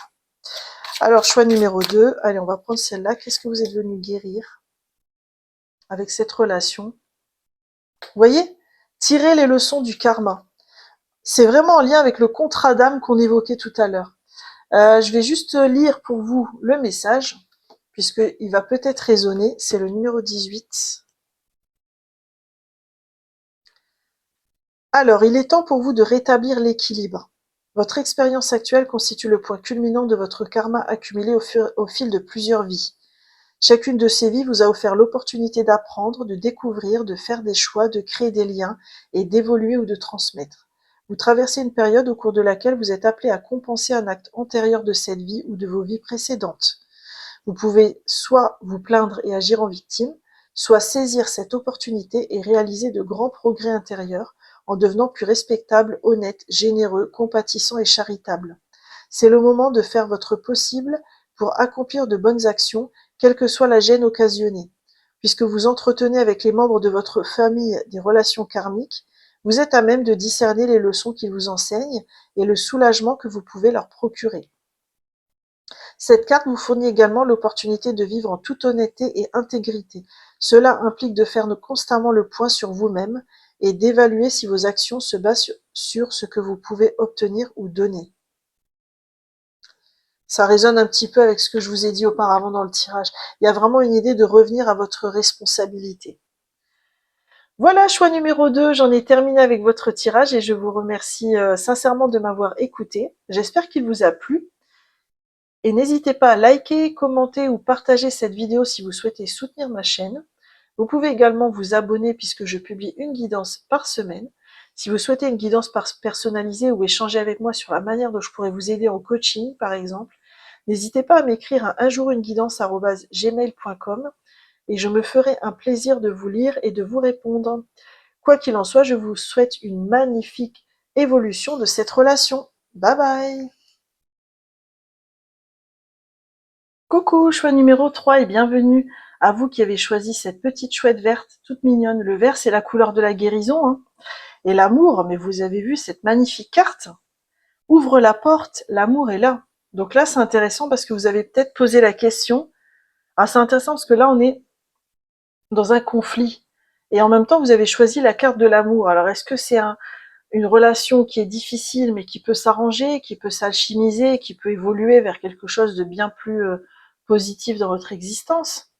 Alors, choix numéro 2. Allez, on va prendre celle-là. Qu'est-ce que vous êtes venu guérir avec cette relation? Vous voyez? Tirer les leçons du karma. C'est vraiment en lien avec le contrat d'âme qu'on évoquait tout à l'heure. Je vais juste lire pour vous le message, puisqu'il va peut-être résonner. C'est le numéro 18. Alors, il est temps pour vous de rétablir l'équilibre. Votre expérience actuelle constitue le point culminant de votre karma accumulé au fil de plusieurs vies. Chacune de ces vies vous a offert l'opportunité d'apprendre, de découvrir, de faire des choix, de créer des liens et d'évoluer ou de transmettre. Vous traversez une période au cours de laquelle vous êtes appelé à compenser un acte antérieur de cette vie ou de vos vies précédentes. Vous pouvez soit vous plaindre et agir en victime, soit saisir cette opportunité et réaliser de grands progrès intérieurs en devenant plus respectable, honnête, généreux, compatissant et charitable. C'est le moment de faire votre possible pour accomplir de bonnes actions, quelle que soit la gêne occasionnée. Puisque vous entretenez avec les membres de votre famille des relations karmiques, vous êtes à même de discerner les leçons qu'ils vous enseignent et le soulagement que vous pouvez leur procurer. Cette carte vous fournit également l'opportunité de vivre en toute honnêteté et intégrité. Cela implique de faire constamment le point sur vous-même et d'évaluer si vos actions se basent sur ce que vous pouvez obtenir ou donner. Ça résonne un petit peu avec ce que je vous ai dit auparavant dans le tirage. Il y a vraiment une idée de revenir à votre responsabilité. Voilà, choix numéro 2, j'en ai terminé avec votre tirage et je vous remercie sincèrement de m'avoir écouté. J'espère qu'il vous a plu. Et n'hésitez pas à liker, commenter ou partager cette vidéo si vous souhaitez soutenir ma chaîne. Vous pouvez également vous abonner puisque je publie une guidance par semaine. Si vous souhaitez une guidance personnalisée ou échanger avec moi sur la manière dont je pourrais vous aider en coaching, par exemple, n'hésitez pas à m'écrire à unjourunguidance@gmail.com et je me ferai un plaisir de vous lire et de vous répondre. Quoi qu'il en soit, je vous souhaite une magnifique évolution de cette relation. Bye bye! Coucou, choix numéro 3 et bienvenue à vous qui avez choisi cette petite chouette verte toute mignonne. Le vert, c'est la couleur de la guérison hein, et l'amour, mais vous avez vu cette magnifique carte? Ouvre la porte, l'amour est là. Donc là, c'est intéressant parce que vous avez peut-être posé la question. Ah, c'est intéressant parce que là, on est dans un conflit. Et en même temps, vous avez choisi la carte de l'amour. Alors, est-ce que c'est une relation qui est difficile, mais qui peut s'arranger, qui peut s'alchimiser, qui peut évoluer vers quelque chose de bien plus positif dans votre existence?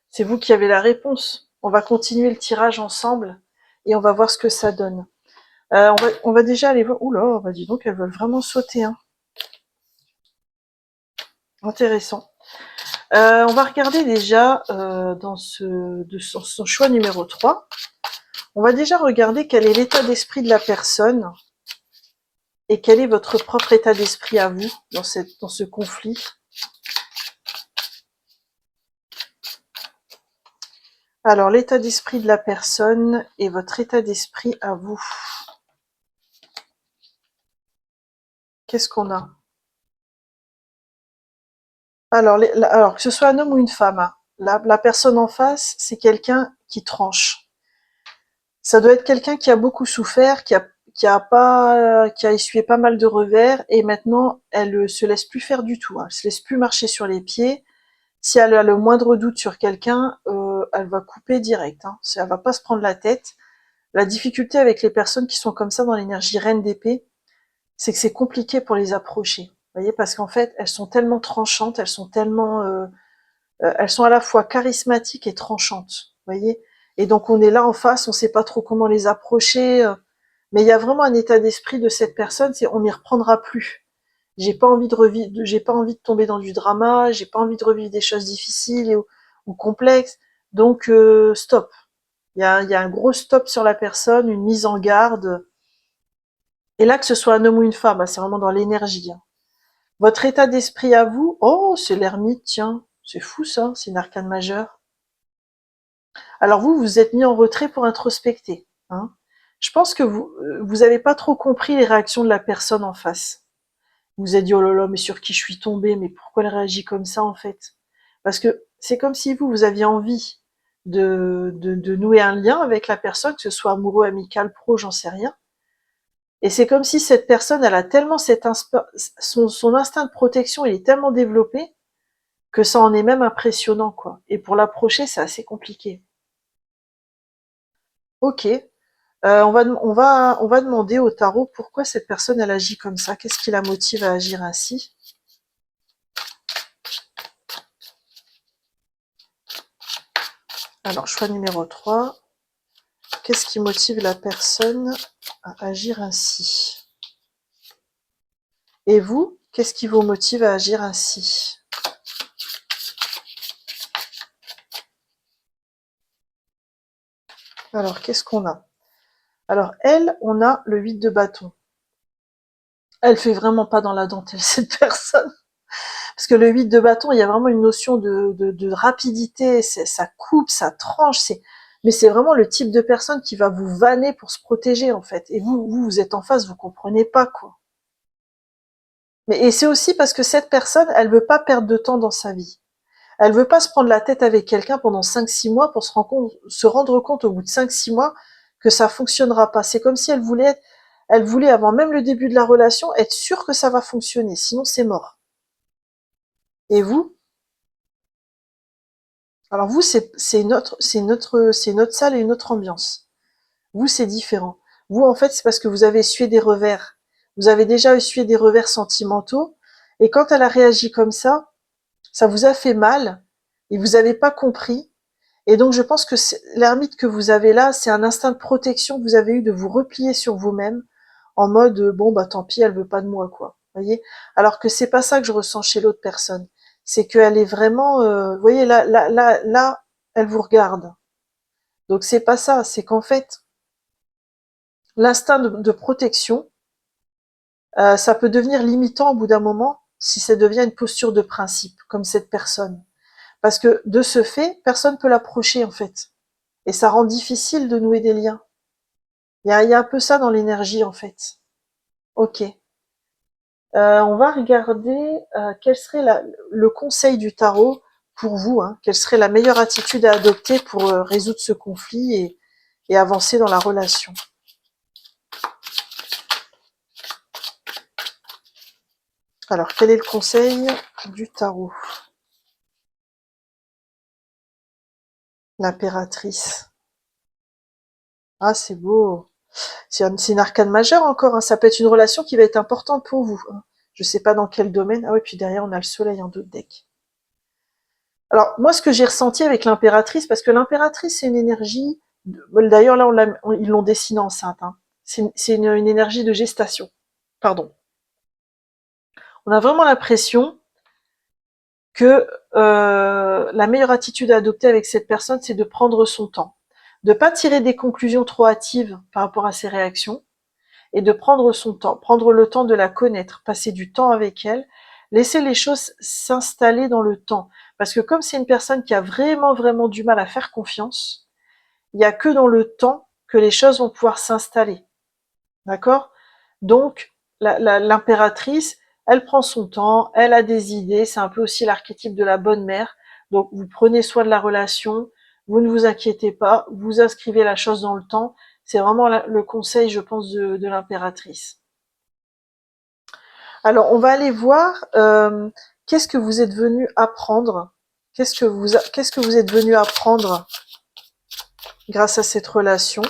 C'est vous qui avez la réponse. On va continuer le tirage ensemble et on va voir ce que ça donne. On va déjà aller voir. Oula, bah dis donc, elles veulent vraiment sauter. Hein. Intéressant. On va regarder déjà dans son choix numéro 3. On va déjà regarder quel est l'état d'esprit de la personne et quel est votre propre état d'esprit à vous dans ce conflit. Alors, l'état d'esprit de la personne et votre état d'esprit à vous. Qu'est-ce qu'on a? Alors, que ce soit un homme ou une femme, hein, la personne en face, c'est quelqu'un qui tranche. Ça doit être quelqu'un qui a beaucoup souffert, qui a essuyé pas mal de revers, et maintenant, elle se laisse plus faire du tout. Hein, elle se laisse plus marcher sur les pieds. Si elle a le moindre doute sur quelqu'un, elle va couper direct. Hein. Elle va pas se prendre la tête. La difficulté avec les personnes qui sont comme ça dans l'énergie reine d'épée, c'est que c'est compliqué pour les approcher. Vous voyez, parce qu'en fait, elles sont tellement tranchantes, elles sont à la fois charismatiques et tranchantes. Vous voyez, et donc on est là en face, on sait pas trop comment les approcher, mais il y a vraiment un état d'esprit de cette personne, c'est on m'y reprendra plus. J'ai pas envie de tomber dans du drama, j'ai pas envie de revivre des choses difficiles ou complexes. Donc stop. Il y a un gros stop sur la personne, une mise en garde. Et là, que ce soit un homme ou une femme, hein, c'est vraiment dans l'énergie. Hein. Votre état d'esprit à vous, oh, c'est l'ermite, tiens, c'est fou ça, c'est une arcane majeure. Alors vous, vous êtes mis en retrait pour introspecter. Hein. Je pense que vous avez pas trop compris les réactions de la personne en face. Vous vous êtes dit, oh là là, mais sur qui je suis tombée, mais pourquoi elle réagit comme ça en fait? Parce que c'est comme si vous aviez envie de nouer un lien avec la personne, que ce soit amoureux, amical, pro, j'en sais rien. Et c'est comme si cette personne, elle a tellement son instinct de protection, il est tellement développé que ça en est même impressionnant, quoi. Et pour l'approcher, c'est assez compliqué. Ok. On va demander au tarot pourquoi cette personne, elle agit comme ça. Qu'est-ce qui la motive à agir ainsi? Alors, choix numéro 3. Qu'est-ce qui motive la personne à agir ainsi? Et vous, qu'est-ce qui vous motive à agir ainsi? Alors, qu'est-ce qu'on a? Alors, elle, on a le 8 de bâton. Elle fait vraiment pas dans la dentelle, cette personne. Parce que le 8 de bâton, il y a vraiment une notion de rapidité, ça coupe, ça tranche, mais c'est vraiment le type de personne qui va vous vanner pour se protéger, en fait. Et vous êtes en face, vous comprenez pas, quoi. Et c'est aussi parce que cette personne, elle veut pas perdre de temps dans sa vie. Elle veut pas se prendre la tête avec quelqu'un pendant 5-6 mois pour se rendre compte au bout de 5-6 mois que ça fonctionnera pas. C'est comme si elle voulait avant même le début de la relation être sûre que ça va fonctionner, sinon c'est mort. Et vous? Alors vous, c'est notre salle et une autre ambiance. Vous, c'est différent. Vous, en fait, c'est parce que vous avez essuyé des revers. Vous avez déjà essuyé des revers sentimentaux. Et quand elle a réagi comme ça vous a fait mal et vous n'avez pas compris. Et donc je pense que l'ermite que vous avez là, c'est un instinct de protection que vous avez eu de vous replier sur vous-même, en mode bon bah tant pis, elle veut pas de moi quoi. Voyez. Alors que c'est pas ça que je ressens chez l'autre personne. C'est qu'elle est vraiment, vous voyez là, elle vous regarde. Donc c'est pas ça. C'est qu'en fait l'instinct de protection, ça peut devenir limitant au bout d'un moment si ça devient une posture de principe, comme cette personne. Parce que de ce fait, personne peut l'approcher en fait. Et ça rend difficile de nouer des liens. Il y a un peu ça dans l'énergie en fait. Ok. On va regarder quel serait le conseil du tarot pour vous. Hein, quelle serait la meilleure attitude à adopter pour résoudre ce conflit et avancer dans la relation. Alors, quel est le conseil du tarot? L'impératrice. Ah, c'est beau. C'est une arcane majeure encore. Hein. Ça peut être une relation qui va être importante pour vous. Hein. Je sais pas dans quel domaine. Ah oui, puis derrière, on a le soleil en dos de deck. Alors, moi, ce que j'ai ressenti avec l'impératrice, parce que l'impératrice, c'est une énergie... D'ailleurs, là, ils l'ont dessinée enceinte. Hein. C'est une énergie de gestation. Pardon. On a vraiment l'impression que la meilleure attitude à adopter avec cette personne, c'est de prendre son temps. De pas tirer des conclusions trop hâtives par rapport à ses réactions, et de prendre son temps, prendre le temps de la connaître, passer du temps avec elle, laisser les choses s'installer dans le temps. Parce que comme c'est une personne qui a vraiment, vraiment du mal à faire confiance, il n'y a que dans le temps que les choses vont pouvoir s'installer. D'accord? Donc, l'impératrice, elle prend son temps, elle a des idées, c'est un peu aussi l'archétype de la bonne mère. Donc, vous prenez soin de la relation, vous ne vous inquiétez pas, vous inscrivez la chose dans le temps. C'est vraiment le conseil, je pense, de l'impératrice. Alors, on va aller voir qu'est-ce que vous êtes venu apprendre. Qu'est-ce que vous êtes venu apprendre grâce à cette relation?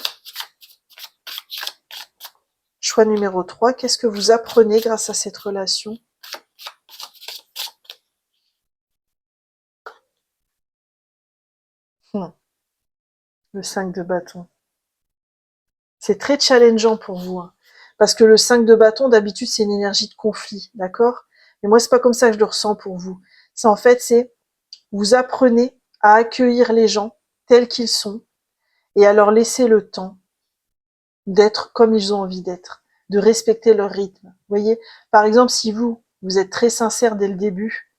Choix numéro 3. Qu'est-ce que vous apprenez grâce à cette relation? Le 5 de bâton. C'est très challengeant pour vous. Hein, parce que le 5 de bâton, d'habitude, c'est une énergie de conflit. D'accord? Mais moi, c'est pas comme ça que je le ressens pour vous. C'est en fait, c'est vous apprenez à accueillir les gens tels qu'ils sont et à leur laisser le temps d'être comme ils ont envie d'être, de respecter leur rythme. Vous voyez, par exemple, si vous êtes très sincère dès le début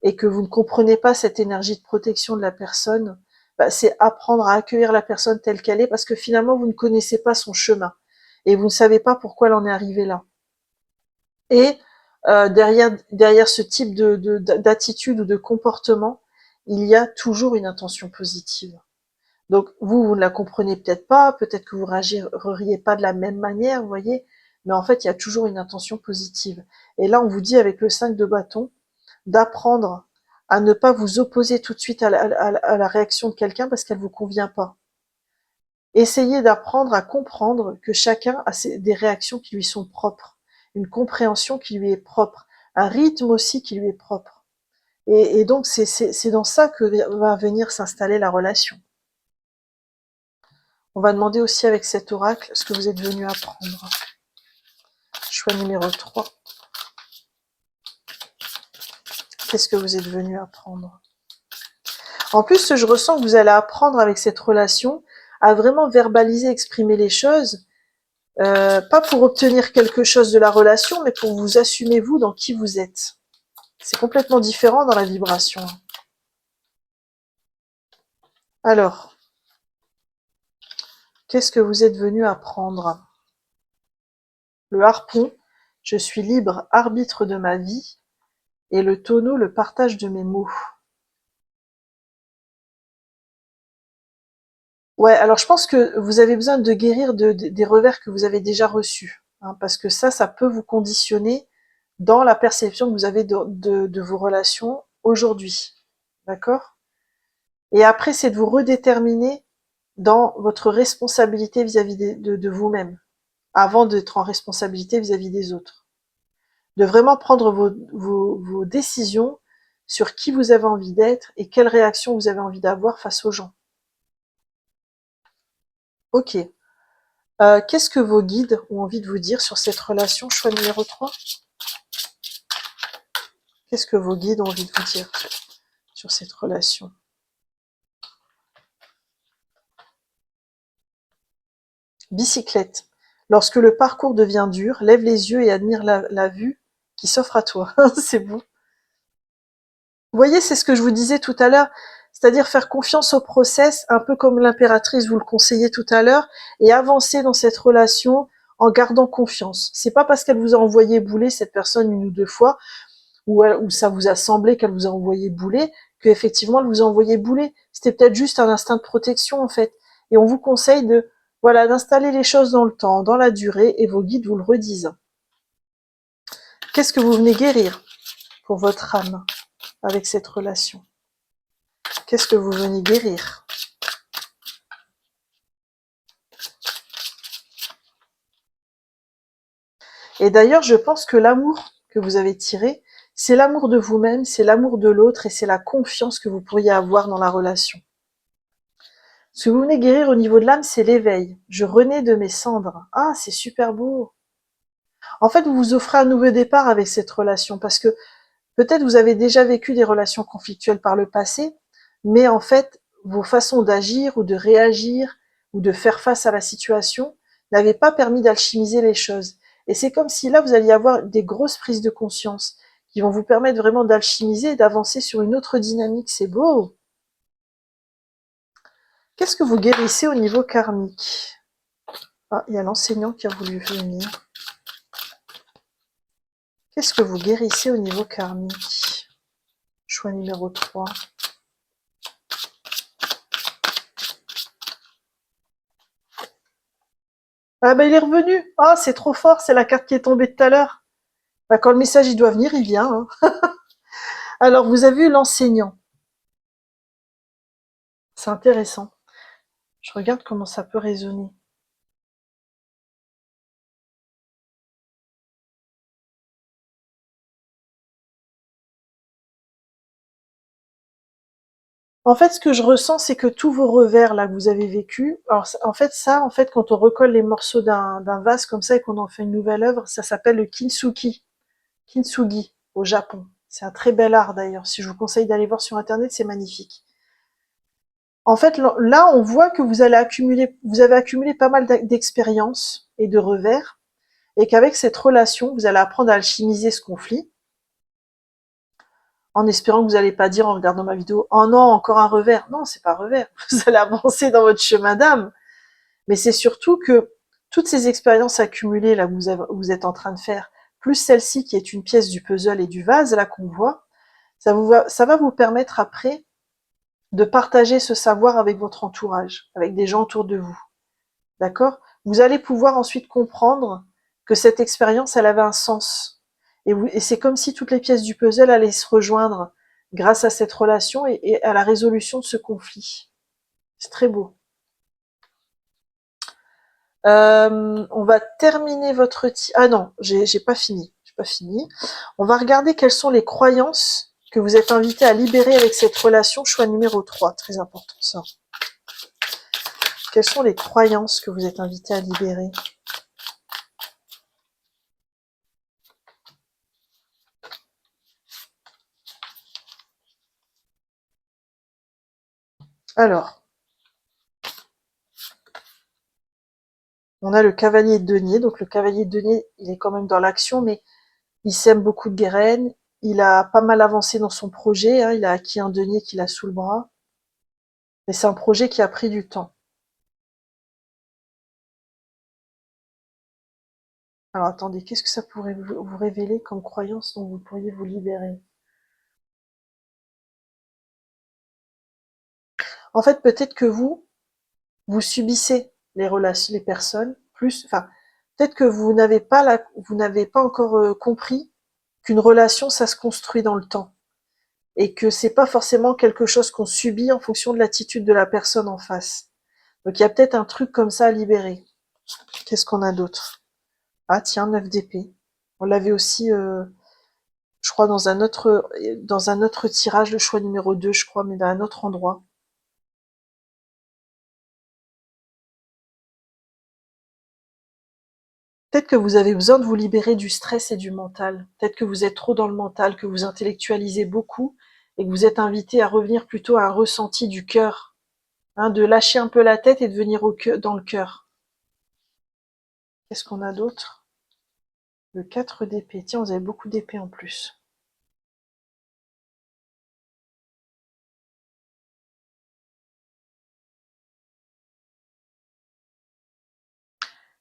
et que vous ne comprenez pas cette énergie de protection de la personne, bah, c'est apprendre à accueillir la personne telle qu'elle est parce que finalement, vous ne connaissez pas son chemin et vous ne savez pas pourquoi elle en est arrivée là. Et derrière ce type d'attitude ou de comportement, il y a toujours une intention positive. Donc vous ne la comprenez peut-être que vous réagiriez pas de la même manière, vous voyez, mais en fait, il y a toujours une intention positive. Et là, on vous dit avec le 5 de bâton, d'apprendre à ne pas vous opposer tout de suite à la réaction de quelqu'un parce qu'elle vous convient pas. Essayez d'apprendre à comprendre que chacun a des réactions qui lui sont propres, une compréhension qui lui est propre, un rythme aussi qui lui est propre. Et donc, c'est dans ça que va venir s'installer la relation. On va demander aussi avec cet oracle ce que vous êtes venu apprendre. Choix numéro 3. Qu'est-ce que vous êtes venu apprendre? En plus, je ressens que vous allez apprendre avec cette relation à vraiment verbaliser, exprimer les choses, pas pour obtenir quelque chose de la relation, mais pour vous assumer vous dans qui vous êtes. C'est complètement différent dans la vibration. Alors, qu'est-ce que vous êtes venu apprendre? Le harpon, je suis libre, arbitre de ma vie, et le tonneau, le partage de mes mots. Ouais, alors je pense que vous avez besoin de guérir des revers que vous avez déjà reçus, hein, parce que ça peut vous conditionner dans la perception que vous avez de vos relations aujourd'hui, d'accord? Et après, c'est de vous redéterminer dans votre responsabilité vis-à-vis de vous-même, avant d'être en responsabilité vis-à-vis des autres. De vraiment prendre vos décisions sur qui vous avez envie d'être et quelle réaction vous avez envie d'avoir face aux gens. Ok. Qu'est-ce que vos guides ont envie de vous dire sur cette relation? Choix numéro 3. Qu'est-ce que vos guides ont envie de vous dire sur cette relation? Bicyclette. Lorsque le parcours devient dur, lève les yeux et admire la vue qui s'offre à toi. C'est beau. Vous voyez, c'est ce que je vous disais tout à l'heure, c'est-à-dire faire confiance au process, un peu comme l'impératrice vous le conseillait tout à l'heure, et avancer dans cette relation en gardant confiance. C'est pas parce qu'elle vous a envoyé bouler cette personne une ou deux fois, ou ça vous a semblé qu'elle vous a envoyé bouler, qu'effectivement elle vous a envoyé bouler. C'était peut-être juste un instinct de protection en fait. Et on vous conseille de, voilà, d'installer les choses dans le temps, dans la durée, et vos guides vous le redisent. Qu'est-ce que vous venez guérir pour votre âme avec cette relation? Qu'est-ce que vous venez guérir? Et d'ailleurs, je pense que l'amour que vous avez tiré, c'est l'amour de vous-même, c'est l'amour de l'autre et c'est la confiance que vous pourriez avoir dans la relation. Ce que vous venez guérir au niveau de l'âme, c'est l'éveil. Je renais de mes cendres. Ah, c'est super beau. En fait, vous vous offrez un nouveau départ avec cette relation parce que peut-être vous avez déjà vécu des relations conflictuelles par le passé, mais en fait, vos façons d'agir ou de réagir ou de faire face à la situation n'avaient pas permis d'alchimiser les choses. Et c'est comme si là, vous alliez avoir des grosses prises de conscience qui vont vous permettre vraiment d'alchimiser et d'avancer sur une autre dynamique. C'est beau. Qu'est-ce que vous guérissez au niveau karmique? Ah, il y a l'enseignant qui a voulu venir. Qu'est-ce que vous guérissez au niveau karmique? Choix numéro 3. Ah bah il est revenu. Ah, c'est trop fort, c'est la carte qui est tombée tout à l'heure. Bah, quand le message il doit venir, il vient, hein. Alors vous avez eu l'enseignant. C'est intéressant. Je regarde comment ça peut résonner. En fait, ce que je ressens, c'est que tous vos revers là que vous avez vécu, alors en fait, quand on recolle les morceaux d'un vase comme ça et qu'on en fait une nouvelle œuvre, ça s'appelle le kintsugi. Kintsugi au Japon. C'est un très bel art d'ailleurs. Si je vous conseille d'aller voir sur internet, c'est magnifique. En fait, là, on voit que vous avez accumulé pas mal d'expériences et de revers, et qu'avec cette relation, vous allez apprendre à alchimiser ce conflit, en espérant que vous n'allez pas dire en regardant ma vidéo, oh non, encore un revers. Non, c'est pas un revers. Vous allez avancer dans votre chemin d'âme. Mais c'est surtout que toutes ces expériences accumulées là que vous êtes en train de faire, plus celle-ci qui est une pièce du puzzle et du vase là qu'on voit, ça va vous permettre après de partager ce savoir avec votre entourage, avec des gens autour de vous. D'accord? Vous allez pouvoir ensuite comprendre que cette expérience, elle avait un sens. Et c'est comme si toutes les pièces du puzzle allaient se rejoindre grâce à cette relation et à la résolution de ce conflit. C'est très beau. On va terminer votre... Ah non, j'ai pas fini. J'ai pas fini. On va regarder quelles sont les croyances que vous êtes invité à libérer avec cette relation. Choix numéro 3, très important ça. Quelles sont les croyances que vous êtes invité à libérer? Alors, on a le cavalier de denier. Donc le cavalier de denier, il est quand même dans l'action, mais il sème beaucoup de graines. Il a pas mal avancé dans son projet, hein. Il a acquis un denier qu'il a sous le bras. Mais c'est un projet qui a pris du temps. Alors attendez, qu'est-ce que ça pourrait vous révéler comme croyance dont vous pourriez vous libérer? En fait, peut-être que vous subissez les relations, les personnes, enfin, peut-être que vous n'avez pas encore compris qu'une relation, ça se construit dans le temps. Et que c'est pas forcément quelque chose qu'on subit en fonction de l'attitude de la personne en face. Donc il y a peut-être un truc comme ça à libérer. Qu'est-ce qu'on a d'autre? Ah tiens, 9 d'épée. On l'avait aussi, je crois, dans un autre tirage, le choix numéro 2, je crois, mais dans un autre endroit. Peut-être que vous avez besoin de vous libérer du stress et du mental. Peut-être que vous êtes trop dans le mental, que vous intellectualisez beaucoup et que vous êtes invité à revenir plutôt à un ressenti du cœur, hein, de lâcher un peu la tête et de venir dans le cœur. Qu'est-ce qu'on a d'autre? Le 4 d'épée. Tiens, vous avez beaucoup d'épées en plus.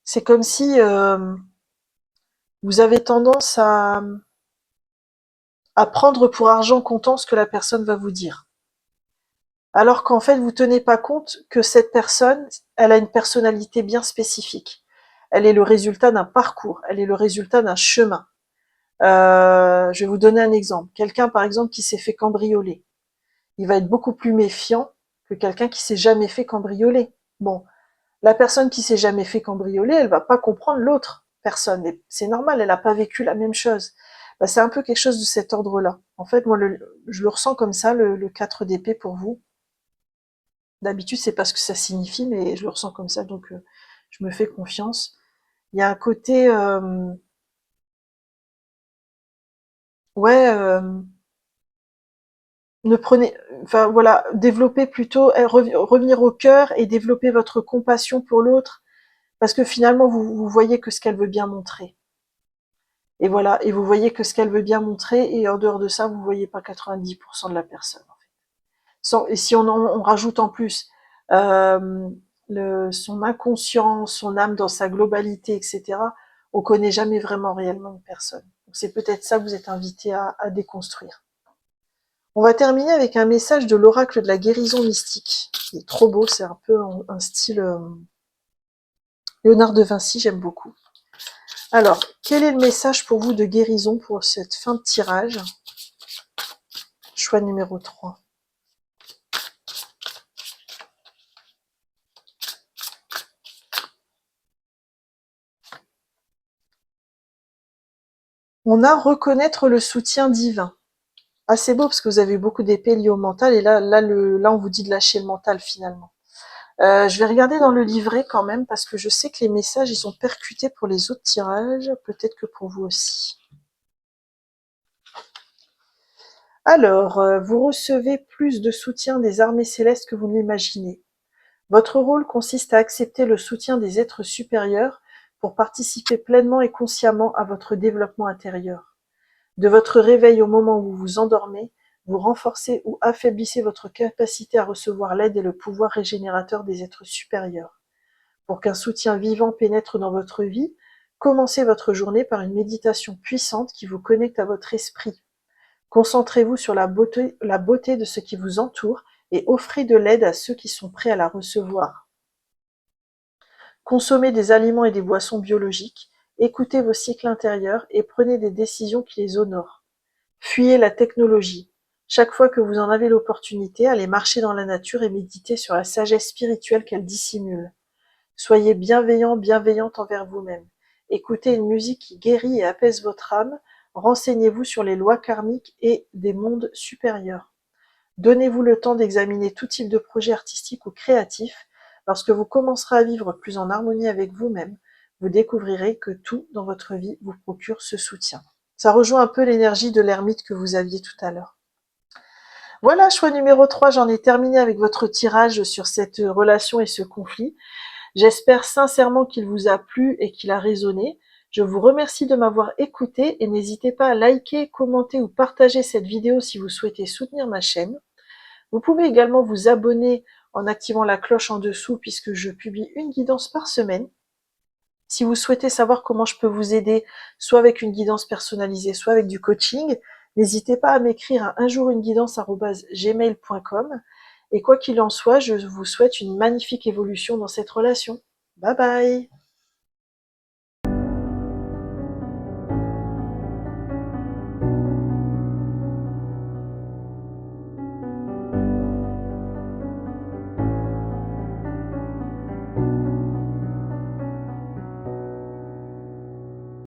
C'est comme si vous avez tendance à prendre pour argent comptant ce que la personne va vous dire. Alors qu'en fait, vous tenez pas compte que cette personne, elle a une personnalité bien spécifique. Elle est le résultat d'un parcours, elle est le résultat d'un chemin. Je vais vous donner un exemple. Quelqu'un, par exemple, qui s'est fait cambrioler. Il va être beaucoup plus méfiant que quelqu'un qui s'est jamais fait cambrioler. Bon, la personne qui s'est jamais fait cambrioler, elle va pas comprendre l'autre personne. Mais c'est normal, elle n'a pas vécu la même chose. Bah, c'est un peu quelque chose de cet ordre-là. En fait, moi, je le ressens comme ça, le 4 d'épée pour vous. D'habitude, c'est pas ce que ça signifie, mais je le ressens comme ça, donc je me fais confiance. Il y a un côté, ouais, ne prenez, enfin voilà, développer plutôt, revenir au cœur et développer votre compassion pour l'autre, parce que finalement, vous voyez que ce qu'elle veut bien montrer. Et voilà, et vous voyez que ce qu'elle veut bien montrer, et en dehors de ça, vous voyez pas 90% de la personne. Et si on rajoute en plus euh, son inconscient, son âme dans sa globalité, etc., on connaît jamais vraiment réellement une personne. C'est peut-être ça que vous êtes invité à déconstruire. On va terminer avec un message de l'oracle de la guérison mystique. Il est trop beau, c'est un peu un style Léonard de Vinci, j'aime beaucoup. Alors, quel est le message pour vous de guérison pour cette fin de tirage? Choix numéro 3. On a reconnaître le soutien divin. Ah, c'est beau parce que vous avez beaucoup d'épées liées au mental et là, on vous dit de lâcher le mental finalement. Je vais regarder dans le livret quand même parce que je sais que les messages ils sont percutés pour les autres tirages, peut-être que pour vous aussi. Alors, vous recevez plus de soutien des armées célestes que vous ne l'imaginez. Votre rôle consiste à accepter le soutien des êtres supérieurs pour participer pleinement et consciemment à votre développement intérieur. De votre réveil au moment où vous vous endormez, vous renforcez ou affaiblissez votre capacité à recevoir l'aide et le pouvoir régénérateur des êtres supérieurs. Pour qu'un soutien vivant pénètre dans votre vie, commencez votre journée par une méditation puissante qui vous connecte à votre esprit. Concentrez-vous sur la beauté de ce qui vous entoure et offrez de l'aide à ceux qui sont prêts à la recevoir. Consommez des aliments et des boissons biologiques, écoutez vos cycles intérieurs et prenez des décisions qui les honorent. Fuyez la technologie. Chaque fois que vous en avez l'opportunité, allez marcher dans la nature et méditez sur la sagesse spirituelle qu'elle dissimule. Soyez bienveillant, bienveillante envers vous-même. Écoutez une musique qui guérit et apaise votre âme. Renseignez-vous sur les lois karmiques et des mondes supérieurs. Donnez-vous le temps d'examiner tout type de projet artistique ou créatif. Lorsque vous commencerez à vivre plus en harmonie avec vous-même, vous découvrirez que tout dans votre vie vous procure ce soutien. Ça rejoint un peu l'énergie de l'ermite que vous aviez tout à l'heure. Voilà, choix numéro 3, j'en ai terminé avec votre tirage sur cette relation et ce conflit. J'espère sincèrement qu'il vous a plu et qu'il a résonné. Je vous remercie de m'avoir écouté et n'hésitez pas à liker, commenter ou partager cette vidéo si vous souhaitez soutenir ma chaîne. Vous pouvez également vous abonner en activant la cloche en dessous puisque je publie une guidance par semaine. Si vous souhaitez savoir comment je peux vous aider, soit avec une guidance personnalisée, soit avec du coaching, n'hésitez pas à m'écrire à unjourunguidance@gmail.com. Et quoi qu'il en soit, je vous souhaite une magnifique évolution dans cette relation. Bye bye!